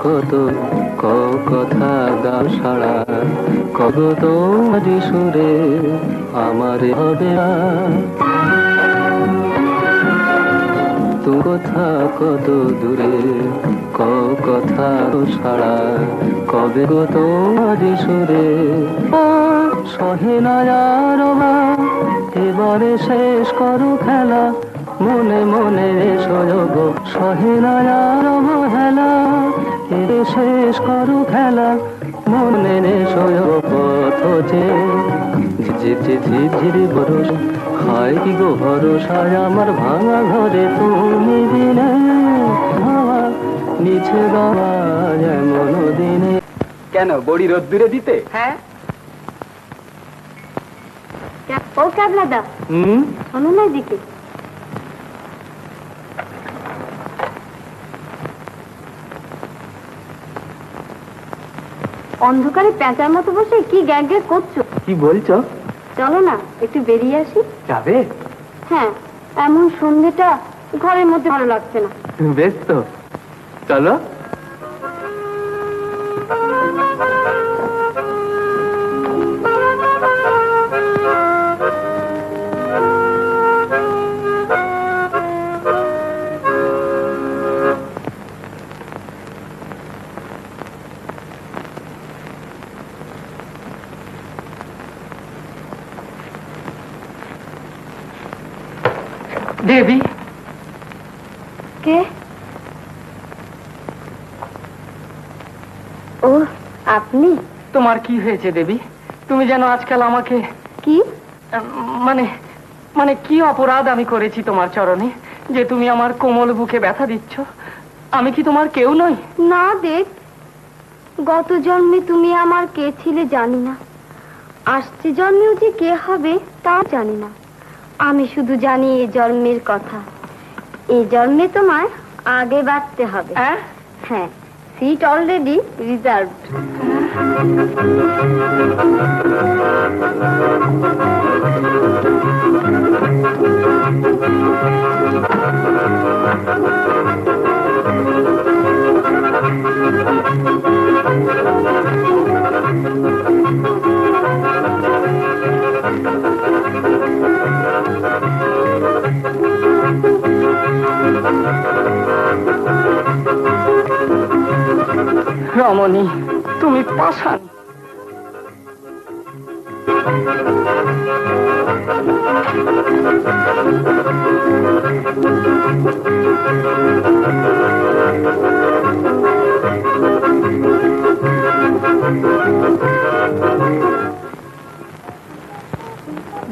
কত কথা গান সারা কত তোমার সুরে আমার হবে তু কথা কত দূরে কথা সারা কবে গো তোমার সুরে সহে না আর এবারে শেষ করো খেলা মনে মনে সয়োগ সহে না আর হেলা শেষ করো খেলা মনে সয়োগ পথ যে ঝিরি বরস খাই কি গো ভরসায় আমার ভাঙা ঘরে তুমি দিনে হাওয়া নিচে বাবা যেমন দিনে। কেন বড়ি রোদ্দুরে দিতে? হ্যাঁ। ও ক্যাবলাদা, শোনো না দিকে। অন্ধকারে প্যাঁচার মতো বসে কি গ্যাগ গ্যাগ করছো? কি বলছো? চলো না একটু বেরিয়ে আসি। যাবে? হ্যাঁ, এমন সন্ধ্যেটা ঘরের মধ্যে ভালো লাগছে না। বেশ তো, চলো। দেবী, কে? ও আপনি? তোমার কি হয়েছে দেবী? তুমি যেন আজকাল আমাকে কি মানে মানে কি অপরাধ আমি করেছি তোমার চরণে যে তুমি আমার কোমল বুকে ব্যথা দিচ্ছ? আমি কি তোমার কেউ নই? না দেব, গত জন্মে তুমি আমার কে ছিলে জানি না, আসছে জন্মেও যে কে হবে তা জানি না। আমি শুধু জানি এই জন্মের কথা, এই জন্মে তোমার আগে বাড়তে হবে। হ্যাঁ, সিট অলরেডি রিজার্ভড। রমণী, তুমি পাষাণ।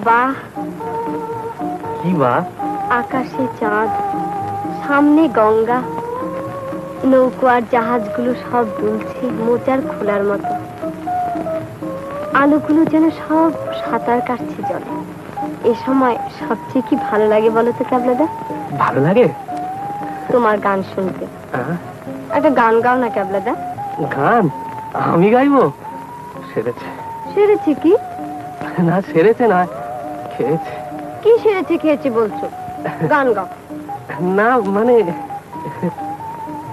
বাহ, কি বা? আকাশে চাঁদ, সামনে গঙ্গা, নৌকো আর জাহাজগুলো সব দুলছে মোচার খোলার মতো, আলোগুলো যেন সব সাঁতার কাটছে জলে। এ সময় সবচেয়ে কি ভালো লাগে বলো তো ক্যাবলাদা? ভালো লাগে তোমার গান শুনতে। একটা গান গাও না ক্যাবলাদা। গান? আমি গাইবো? সেরেছে। সেরেছে কি? না সেরেছে না, খেয়েছে। কি সেরেছে খেয়েছে বলছো? গান গাও। না মানে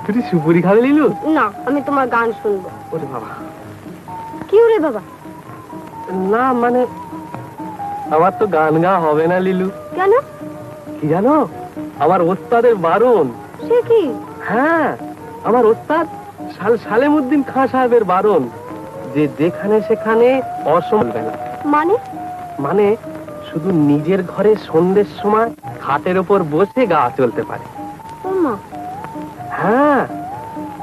তুই সুপুরি খাবে লিলু? না, আমি তোমার গান শুনবো। ওরে বাবা। কি ওরে বাবা? না মানে আমার তো গান গা হবে না লিলু। কেন? কি জানো, আমার ওস্তাদের বারণ। সে কি? হ্যাঁ, আমার ওস্তাদ সালেমউদ্দিন খাঁ সাহেবের বারণ যে যেখানে সেখানে অসম বলবে না। মানে? মানে শুধু নিজের ঘরে সন্ধ্যের সময় খাটের ওপর বসে গা চলতে পারে। হ্যাঁ,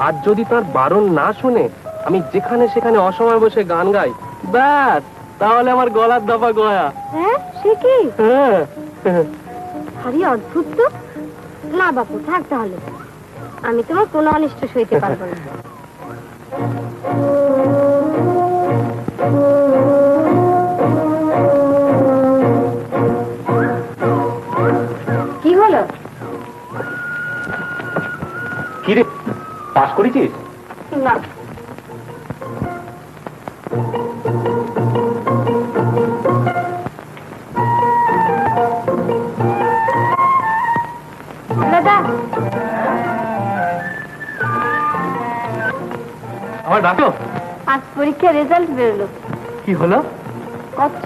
আর যদি তার বারণ না শুনে আমি যেখানে সেখানে অসময় বসে গান গাই, ব্যাস তাহলে আমার গলার দফা গয়া। হ্যাঁ, সে কি? হ্যাঁ। ভারী অদ্ভুত তো। না বাপু, থাক তাহলে, আমি তোমার কোনো অনিষ্ট সইতে পারবো না। কি হলো? কি রে, পাস করেছিস? না। দাদা, আমার ডাকো। আজ পরীক্ষার রেজাল্ট বেরোলো। কি হলো? কচ্ছ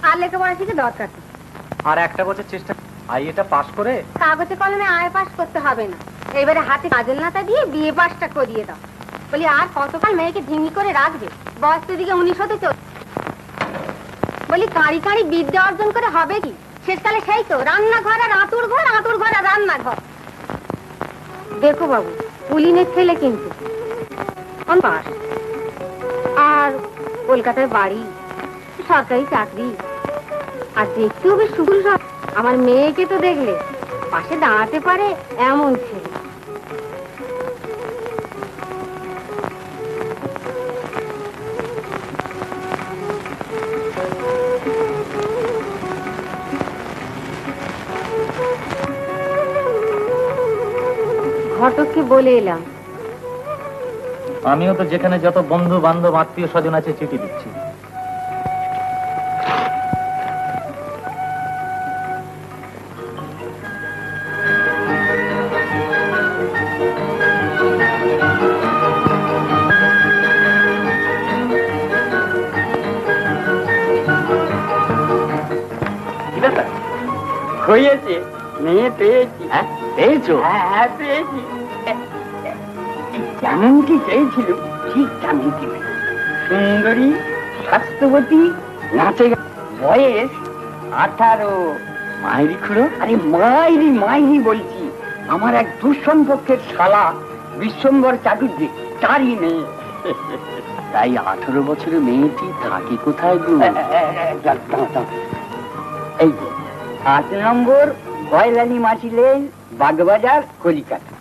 আর লেখাপড়া শিখে দরকার কি? আর একটা বছর চেষ্টা, আইএটা পাস করে কাগজে কলমে আয় পাস করতে হবে না, এবারে হাতে কাজল নাতা দিয়ে বিয়ে পাসটা করিয়ে দাও। বলি আর কতকাল মেয়েকে ঝিমি করে রাখবে? বয়স তো দিকে 19 হতে চল। বলি কাঁড়ি কাঁড়ি বিদ্যা অর্জন করে হবে কি? শেষকালে সেই তো রান্নাঘর আর আঁতুর ঘর, আঁতুর ঘর আর রান্নাঘর। দেখো বাবু, পুলিনের ছেলে কিন্তু পাস, আর কলকাতায় বাড়ি, সরকারি চাকরি, আর দেখতেও বেশ সুকুল। আমার মেয়েকে তো দেখলে পাশে দাঁড়াতে পারে এমন ছেলে। ঘটককে বলে এলাম। আমিও তো যেখানে যত বন্ধু বান্ধব আত্মীয় স্বজন আছে চিঠি দিচ্ছি। হয়েছে, মেয়ে পেয়েছি। হ্যাঁ পেয়েছো? হ্যাঁ পেয়েছি, যেমনটি চেয়েছিল ঠিক তেমনটি। সুন্দরী, স্বাস্থ্যবতী, নাচে, বয়স 18। মায়েরই খুড়ো? আরে মাইরি মাইরি বলছি, আমার এক দুঃসম্পর্কের শালা বিশ্বম্বর চাটুর্যে, তারই মেয়ে। তাই 18 বছরের মেয়েটি থাকে কোথায় গো? এই যে 8 নম্বর গয়লানি মাসি লেন, বাগবাজার, কলিকাতা।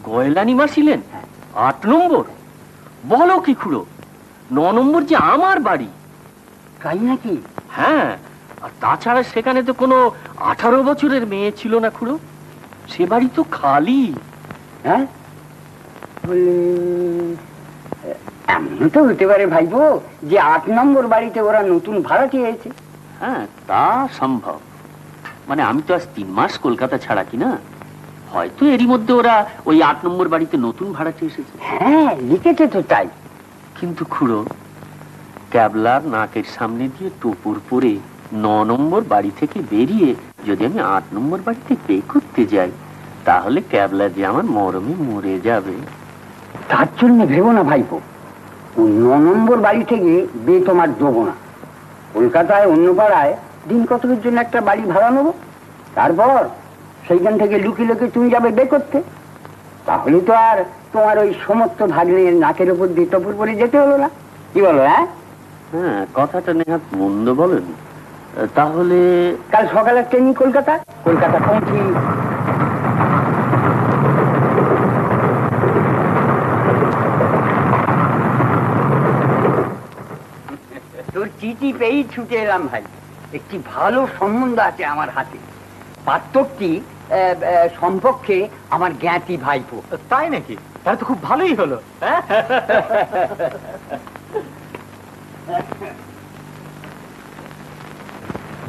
গয়লানি মাসিলেন 8 নম্বর? বলো কি খুড়ো, 9 নম্বর যে আমার বাড়ি। তাই নাকি? হ্যাঁ, আর তাছাড়া সেখানে তো কোনো 18 বছরের মেয়ে ছিল না খুড়ো, সে বাড়ি তো খালি। হ্যাঁ, এমন তো হতে পারে ভাইবো যে 8 নম্বর বাড়িতে ওরা নতুন ভাড়া চেয়েছে। হ্যাঁ, তা সম্ভব। মানে আমি তো আজ 3 মাস কলকাতা ছাড়া কি না, হয়তো এরই মধ্যে ওরা ওই 8 নম্বর বাড়িতে নতুন ভাড়াটে এসেছে। হ্যাঁ, লিখেছে তো তাই। কিন্তু খুড়ো, ক্যাবলার নাকের সামনে দিয়ে টোপর পরে 9 নম্বর বাড়ি থেকে বেরিয়ে যদি আমি 8 নম্বর বাড়িতে বে করতে যাই, তাহলে ক্যাবলা যে আমার মরমে মরে যাবে। তার জন্য ভেবো না ভাইপো, 9 নম্বর বাড়ি থেকে বে তোমার দেবো না। কলকাতায় অন্য পাড়ায় দিন কতকের জন্য একটা বাড়ি ভাড়া নেবো, তারপর সেইখান থেকে লুকিয়ে লুকিয়ে তুমি যাবে বে করতে। তাহলে তো আর তোমার ওই সমস্ত ভাগ্নের নাকের উপর দিয়ে টপুর পরে যেতে হলো না। কি বলো? হ্যাঁ হ্যাঁ, কথাটা নেহাত মন্দ বলেন। তাহলে কাল সকালে ট্রেনিং কলকাতা, কলকাতা পৌঁছি। তোর চিঠি পেয়েই ছুটে এলাম ভাই। একটি ভালো সম্বন্ধ আছে আমার হাতে, পাত্রটি সম্পর্কে আমার জ্ঞাতি ভাইপো। তাই নাকি? তাহলে তো খুব ভালোই হলো।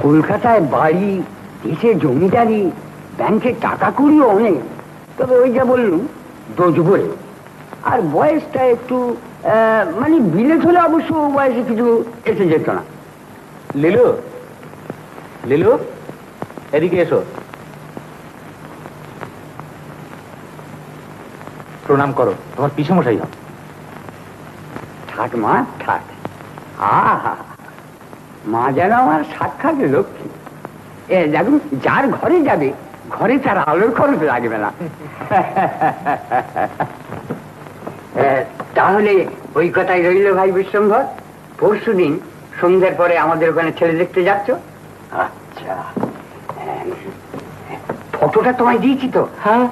কলকাতায় বাড়ি, দেশে জমিদারি, ব্যাংকে টাকা কড়িও অনেক, তবে ওই যা বললুম দোজবরে। আর বয়সটা একটু মানে বিলেত হলে অবশ্য বয়সে কিছু এসে যেত না। লিলু, লিলু, এদিকে এসো। প্রণাম করো, তোমার পিছমশাই হবে। থাক মা, থাক। আহা, মা যেন আমার সাক্ষাৎ লক্ষ্মী। দেখুন, যার ঘরে যাবে ঘরে তার আলোর খরচ লাগবে না। তাহলে ওই কথাই রইল ভাই বিশ্বম্ভর, পরশুদিন সন্ধ্যের পরে আমাদের ওখানে ছেলে দেখতে যাচ্ছ? আচ্ছা, ফটোটা তোমায় দিয়েছি তো? হ্যাঁ।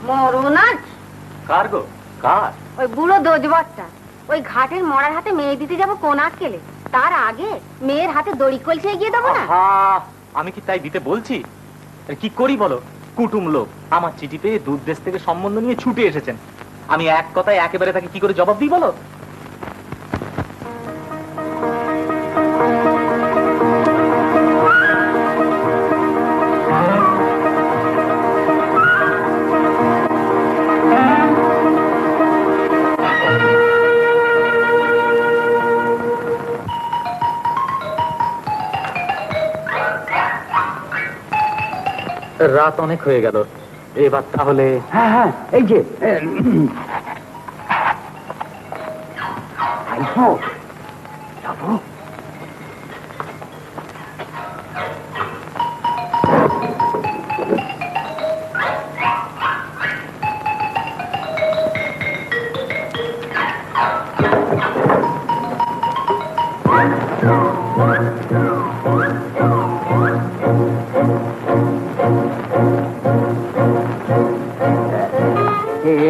মরনাজ কার গো? কার? ওই বুড়ো দোজবরটা ওই ঘাটের মরার হাতে মেয়ে দিতে যাবো কোন আটকেলে, তার আগে মেয়ের হাতে দড়ি কলছে এগিয়ে দেবো না। আমি কি তাই দিতে বলছি? কি করি বলো? কুটুম লোক আমার চিঠি পেয়ে দূর দেশ থেকে সম্বন্ধ নিয়ে ছুটে এসেছেন, আমি এক কথায় একেবারে তাকে কি করে জবাব দিই বলো? রাত অনেক হয়ে গেল, এবার তাহলে। হ্যাঁ হ্যাঁ, এই যে যাবো।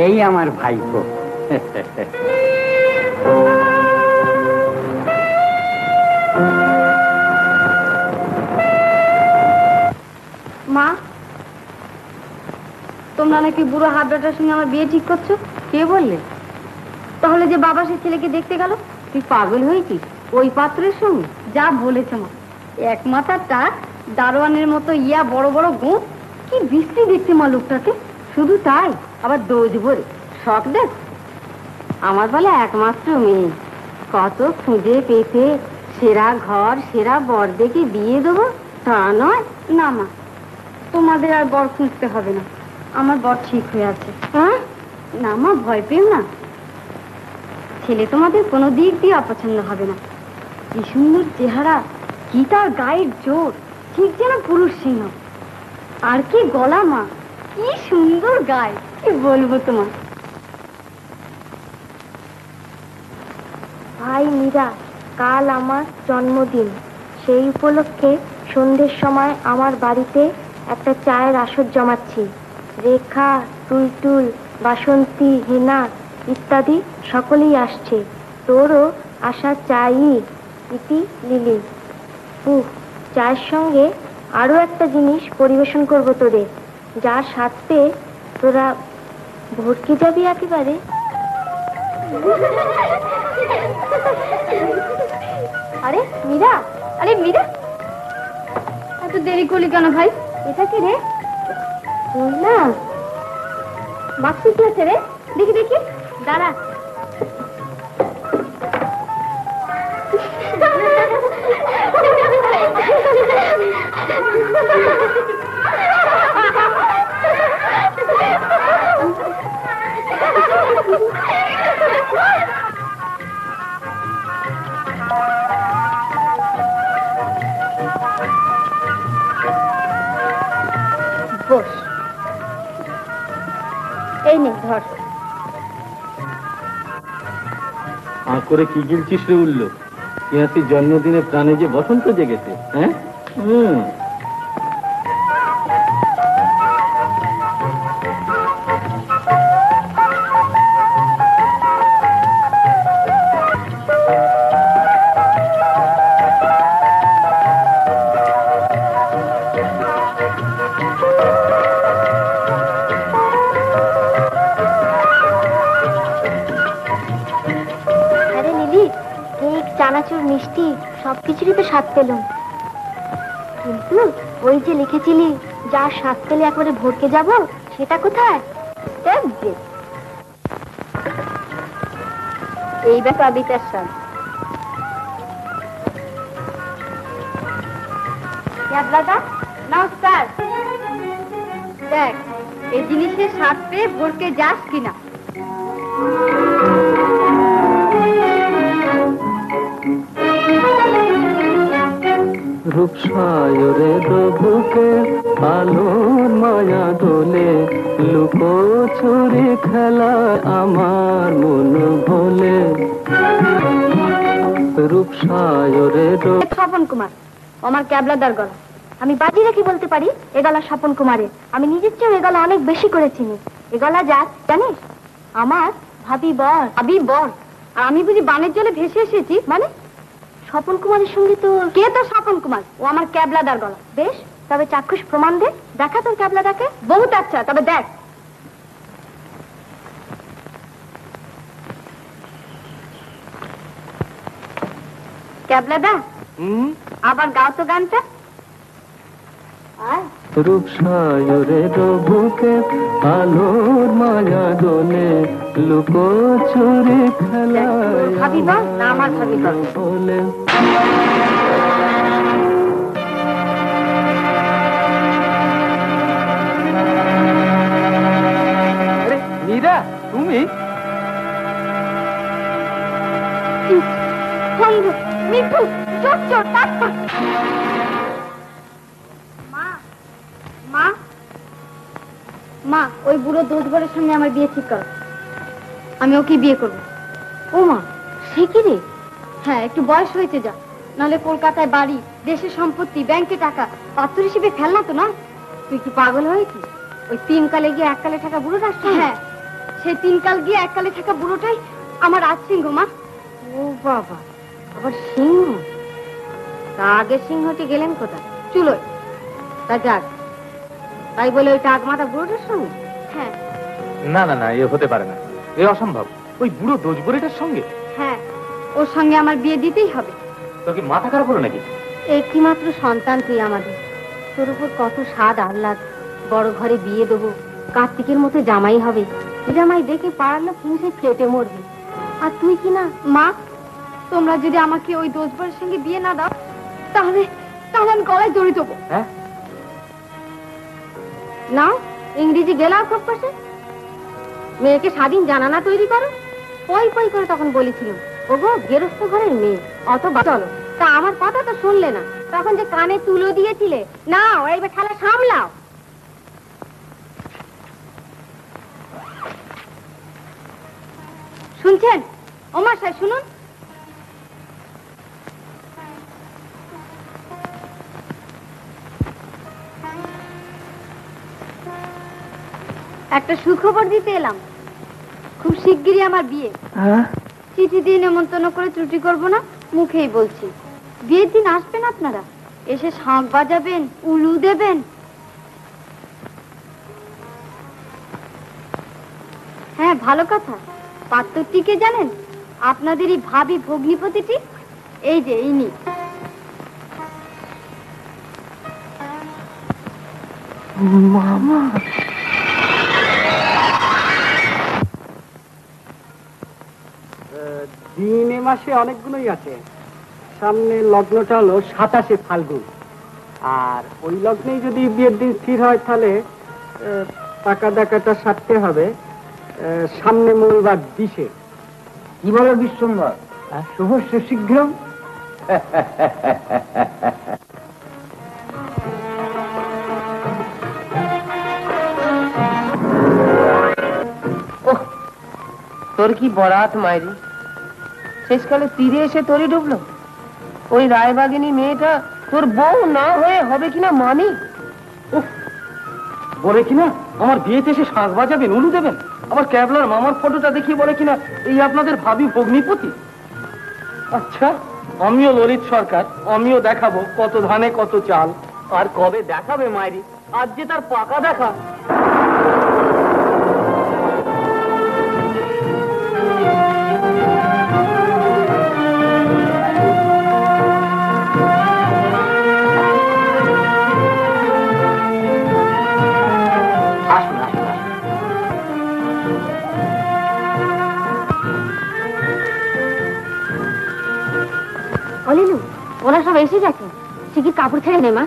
এই আমার ভাইপো। মা, তোমরা নাকি বুড়ো হাত বেটার সঙ্গে আমার বিয়ে ঠিক করছো? কে বললে? তাহলে যে বাবা সে ছেলেকে দেখতে গেল, তুই পাগল হয়েছিস ওই পাত্রের সঙ্গে? যা বলেছে মা, এক মাথাটা দারোয়ানের মতো ইয়া বড় বড় গুণ, কি বৃষ্টি দেখতে মা লোকটাকে। শুধু তাই, আবার দোজ ভরে শখ দেখ। আমার বলে একমাত্র মেয়ে, কত খুঁজে পেতে সেরা ঘর সেরা বর দেখে বিয়ে দেবো তা নয়। না মা, তোমাদের আর বর খুঁজতে হবে না, আমার বর ঠিক হয়ে আছে। হ্যাঁ না মা, ভয় পেও না, ছেলে তোমাদের কোনো দিক দিয়ে অপছন্দ হবে না। কি সুন্দর চেহারা, কি তার গায়ের জোর, ঠিক যেন পুরুষ সিংহ। আর কি গলা মা, কি সুন্দর গায়ে, কি বলবো তোমার। ভাই মীরা, কাল আমার জন্মদিন। সেই উপলক্ষে সন্ধ্যের সময় আমার বাড়িতে একটা চায়ের আসর জমাচ্ছি। রেখা, টুলটুল, বাসন্তী, হেনা ইত্যাদি সকলেই আসছে। তোরও আসা চাই। ইতি লিলি। চায়ের সঙ্গে আরো একটা জিনিস পরিবেশন করব তোদের, যার স্বাদে তোরা ভরকে যাবি একেবারে। আরে মীরা, আরে মীরা, এত দেরি করলি কেন ভাই? এটা কি রে? না বাক্সে কি আছে রে? দেখি দেখি, দাঁড়া। বস, এই নে ধর। করে কি গিলছিস রে উল্লো? ইয়াসির জন্মদিনে প্রাণে যে বসন্ত জেগেছে। হ্যাঁ চানাচুর, মিষ্টি সবকিছুরই তো স্বাদ পেলাম, কিন্তু ওই যে লিখেছিলি যার স্বাদ পেলে একবারে ভরকে যাব, সেটা কোথায়? এইবার কবিতার স্বাদ। দাদা নমস্কার। দেখ এই জিনিসের স্বাদ পেয়ে ভরকে যাস কিনা। রূপসায়রে বুকে আলোর মায়া দোলে, লুকো চুরি খেলায় আমার মন ভোলে। রূপসায়রে স্বপন কুমার, আমার ক্যাবলাদার গলা। আমি বাজি রেখে বলতে পারি এ গলা স্বপন কুমারের। আমি নিজের চেয়ে এ গলা অনেক বেশি করে চিনি। এ গলা যাক জানিস, আমার ভাবি বর। ভাবি বর? আর আমি বুঝি বানের জলে ভেসে এসেছি? মানে স্বপন কুমারের সঙ্গে তো কে? তো স্বপন কুমার, ও আমার ক্যাবলাদার গলা। বেশ, তবে চাক্ষুষ প্রমাণ দে, দেখা তোর ক্যাবলাদাকে। বহুত আচ্ছা, তবে দেখ। ক্যাবলাদা আবার গাও তো গানটা। রূপসায়রে বুকে আলোর মায়া দোলে, লুকো চুরি খেলায় ভাবি বর না আমার ভাবি বর? বলে। মীরা, তুমি? মিঠু, চোর চোর, তাৎপর। মা মা মা, ওই বুড়ো দোষবরের সঙ্গে আমার বিয়ে ঠিক করো। আমি ওকে বিয়ে করবো। ও মা, সে কি রে? হ্যাঁ, একটু বয়স হয়েছে যা, নাহলে কলকাতায় বাড়ি, দেশের সম্পত্তি, ব্যাংকে টাকা, পাত্র হিসেবে ফেলনা তো না। তুই কি পাগল হয়েছিস? ওই 3 কালে গিয়ে 1 কালে থাকা বুড়োটা? হ্যাঁ, সেই 3 কাল গিয়ে 1 কালে থাকা বুড়োটাই আমার রাজ সিংহ। মা, ও বাবা, আবার সিংহ? তা আগে সিংহটি গেলেন কোথায়? চুলোয়। তা যাক, তাই বলে ওই টাক মাথা বুড়োটার সঙ্গে? হ্যাঁ না না না, এ হতে পারে না, এ অসম্ভব। ওই বুড়ো দোজবরিটার সঙ্গে? হ্যাঁ, ওর সঙ্গে আমার বিয়ে দিতেই হবে। তোর কি মাথা খারাপ হলো নাকি? একটি মাত্র সন্তান তুই আমাদের, তোর উপর কত স্বাদ আহ্লাদ। বড় ঘরে বিয়ে দেবো, কার্তিকের মতো জামাই হবে। জামাই দেখে পাড়ার লোক হিংসে ফেটে মরবে, আর তুই কি না। মা, তোমরা যদি আমাকে ওই দোষবরের সঙ্গে বিয়ে না দাও তাহলে তাহলে আমি গলায় দড়ি দেবো। হ্যাঁ নাও ইংরেজি গেলাও খুব পাশে মেয়েকে স্বাধীন জানানা তৈরি করো। পই পই করে তখন বলেছিলাম ওগো গেরস্ত ঘরের মেয়ে অত চলো, তা আমার কথা তো শুনলে না, তখন যে কানে তুলো দিয়েছিলে। না এইবার খেলা সামলাও। শুনছেন ওমর সাহেব, শুনুন। একটা সুখবর দিতে এলাম, খুব শিগগিরই আমার বিয়ে। চিঠি দিয়ে নেমন্তন্ন করে ত্রুটি করব না, মুখেই বলছি। বিয়ের দিন আসবেন আপনারা, এসে শাঁখ বাজাবেন, উলু দেবেন। হ্যাঁ ভালো কথা, পাত্রটিকে জানেন? আপনাদেরই ভাবি ভগ্নিপতিটি, এই যে ইনি। মামা দিন এ মাসে অনেকগুলোই আছে। সামনে লগ্নটা হলো 27শে ফাল্গুন, আর ওই লগ্নেই যদি বিয়ের দিন স্থির হয় তাহলে টাকা দেখাটা সারতে হবে সামনে মঙ্গলবার 20-এ। কি বলো বিশ্বম্বর? শুভস্য শীঘ্র। তোর কি বরাত মাইরি, শেষকালে তীরে এসে তোরই ডুবলো। ওই রায়বাগিনী মেয়েটা তোর বউ না হয়ে হবে কিনা মানি। বলে কিনা আমার বিয়েতে এসে শাঁখ বাজাবেন, উলু দেবেন, আবার ক্যাবলার মামার ফটোটা দেখিয়ে বলে কিনা এই আপনাদের ভাবি ভগ্নিপতি। আচ্ছা আমিও ললিত সরকার, আমিও দেখাবো কত ধানে কত চাল। আর কবে দেখাবে মায়েরি? আজ যে তার পাকা দেখা। অলিলু, ওরা সব এসে গেছে, শিগগির কাপড় ছেড়ে নে মা।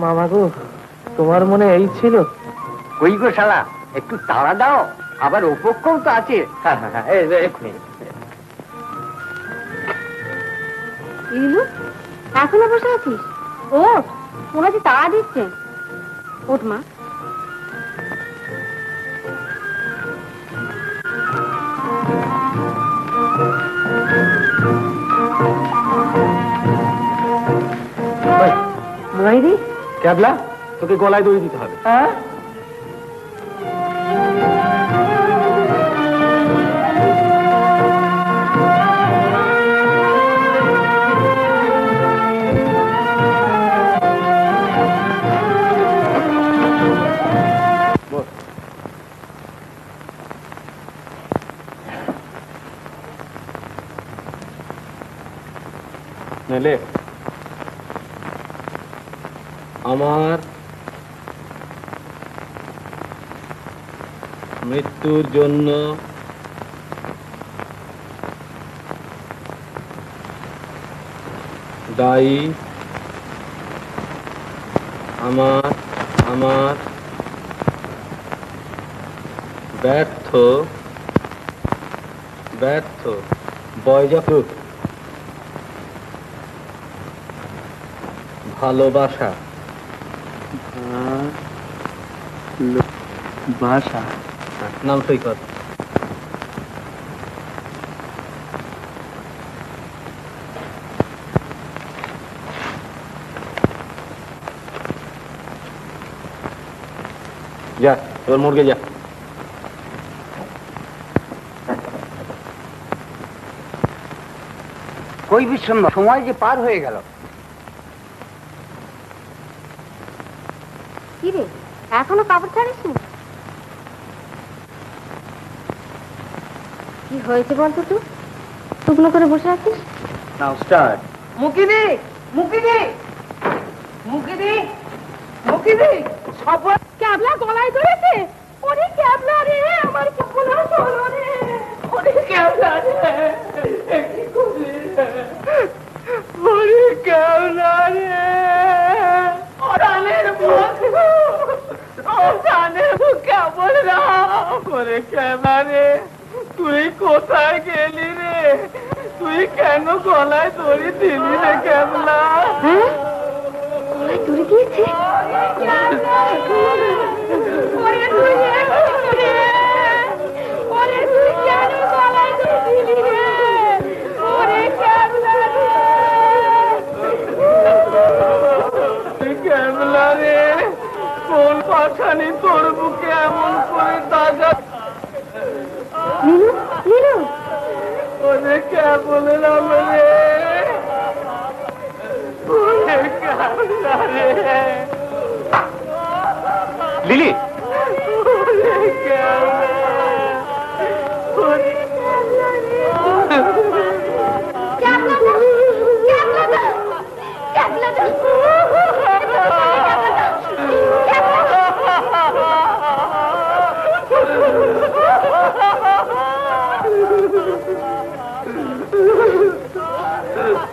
মামা গো, তোমার মনে এই ছিল? কই গো শালা, একটু তাড়া দাও, আবার উপক্ষও তো আছে। লিলু, এখনো বসে আছিস? ওঠ, ওরা যে তাড়া দিচ্ছে। ওঠ মা। মাইরি ক্যাবলা, তোকে গলায় দড়ি দিতে হবে। নেলে আমার মৃত্যুর জন্য দায়ী আমার ব্যর্থ বয়জাপুর ভালোবাসা নাম সৈকত। যা এবার মুরগে যা। কই বিশ্বম্বর, সময় যে পার হয়ে গেল। কি রে, এখনো কাপড় ছাড়িসনি? কি হয়েছে বলতো? তুই শুকনো করে বসে আছিস? নাও স্টার্ট। মুকিদি, মুকিদি, মুকিদি, মুকিদি, ক্যাবলা গলায় ধরেছে। ওরে ক্যাবলা রে, আমার পুকুলা চলো রে, ওরে ক্যাবলা রে, কি করলি রে? ওরে ক্যাবলা রে, ওরানের বন্ধু, ওরানের কেমন রাম, ওরে ক্যাবলা রে, তুই কোথায় গেলি রে? তুই কেন গলায় দড়ি দিলি রে ক্যাবলা? গলায় দড়ি দিয়েছে? ওরে তুই রে, ওরে তুই কেন গলায় দড়ি দিলি রে? ওরে ক্যাবলা রে, ক্যাবলা রে, কোন পাখানি তোর বুকে এমন করে দাগা? নীলু, নীলু, ওরে কেমন রাম রে, ওরে ক্যাবলা রে, লিলি, ওরে ক্যাবলা, ওরে ক্যাবলা রে, ক্যাবলা দা, ক্যাবলা দা, ক্যাবলা দা,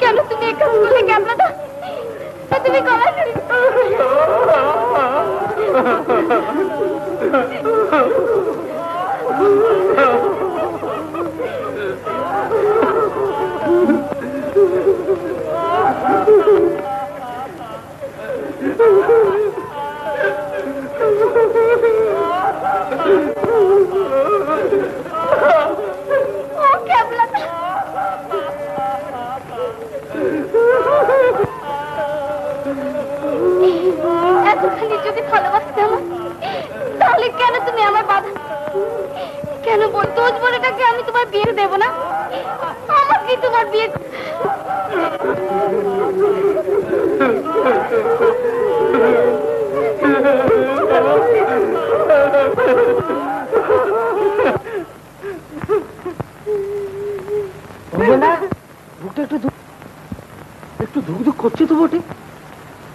কেন তুমি এই কাজ করলে ক্যাবলা দা? তুমি গলায় দড়ি ও ক্যাবলা দা, এতখানি যদি ভালোবাসতে আমার, তাহলে কেন তুমি আমার বাধা? কেন দোষ বলেটাকে আমি তোমার বিয়ে দেব না? আমাকে তোমার বিয়ে বুকটা একটু ধুক ধুক করছে তো বটে।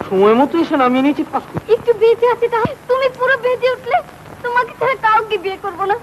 সময় মতো এসে নামিয়ে নিয়েছি পাস করে। একটু বেঁচে আছি, তাহলে তুমি পুরো বেঁচে উঠলে তোমাকে ছাড়া কাউকে বিয়ে করবো না।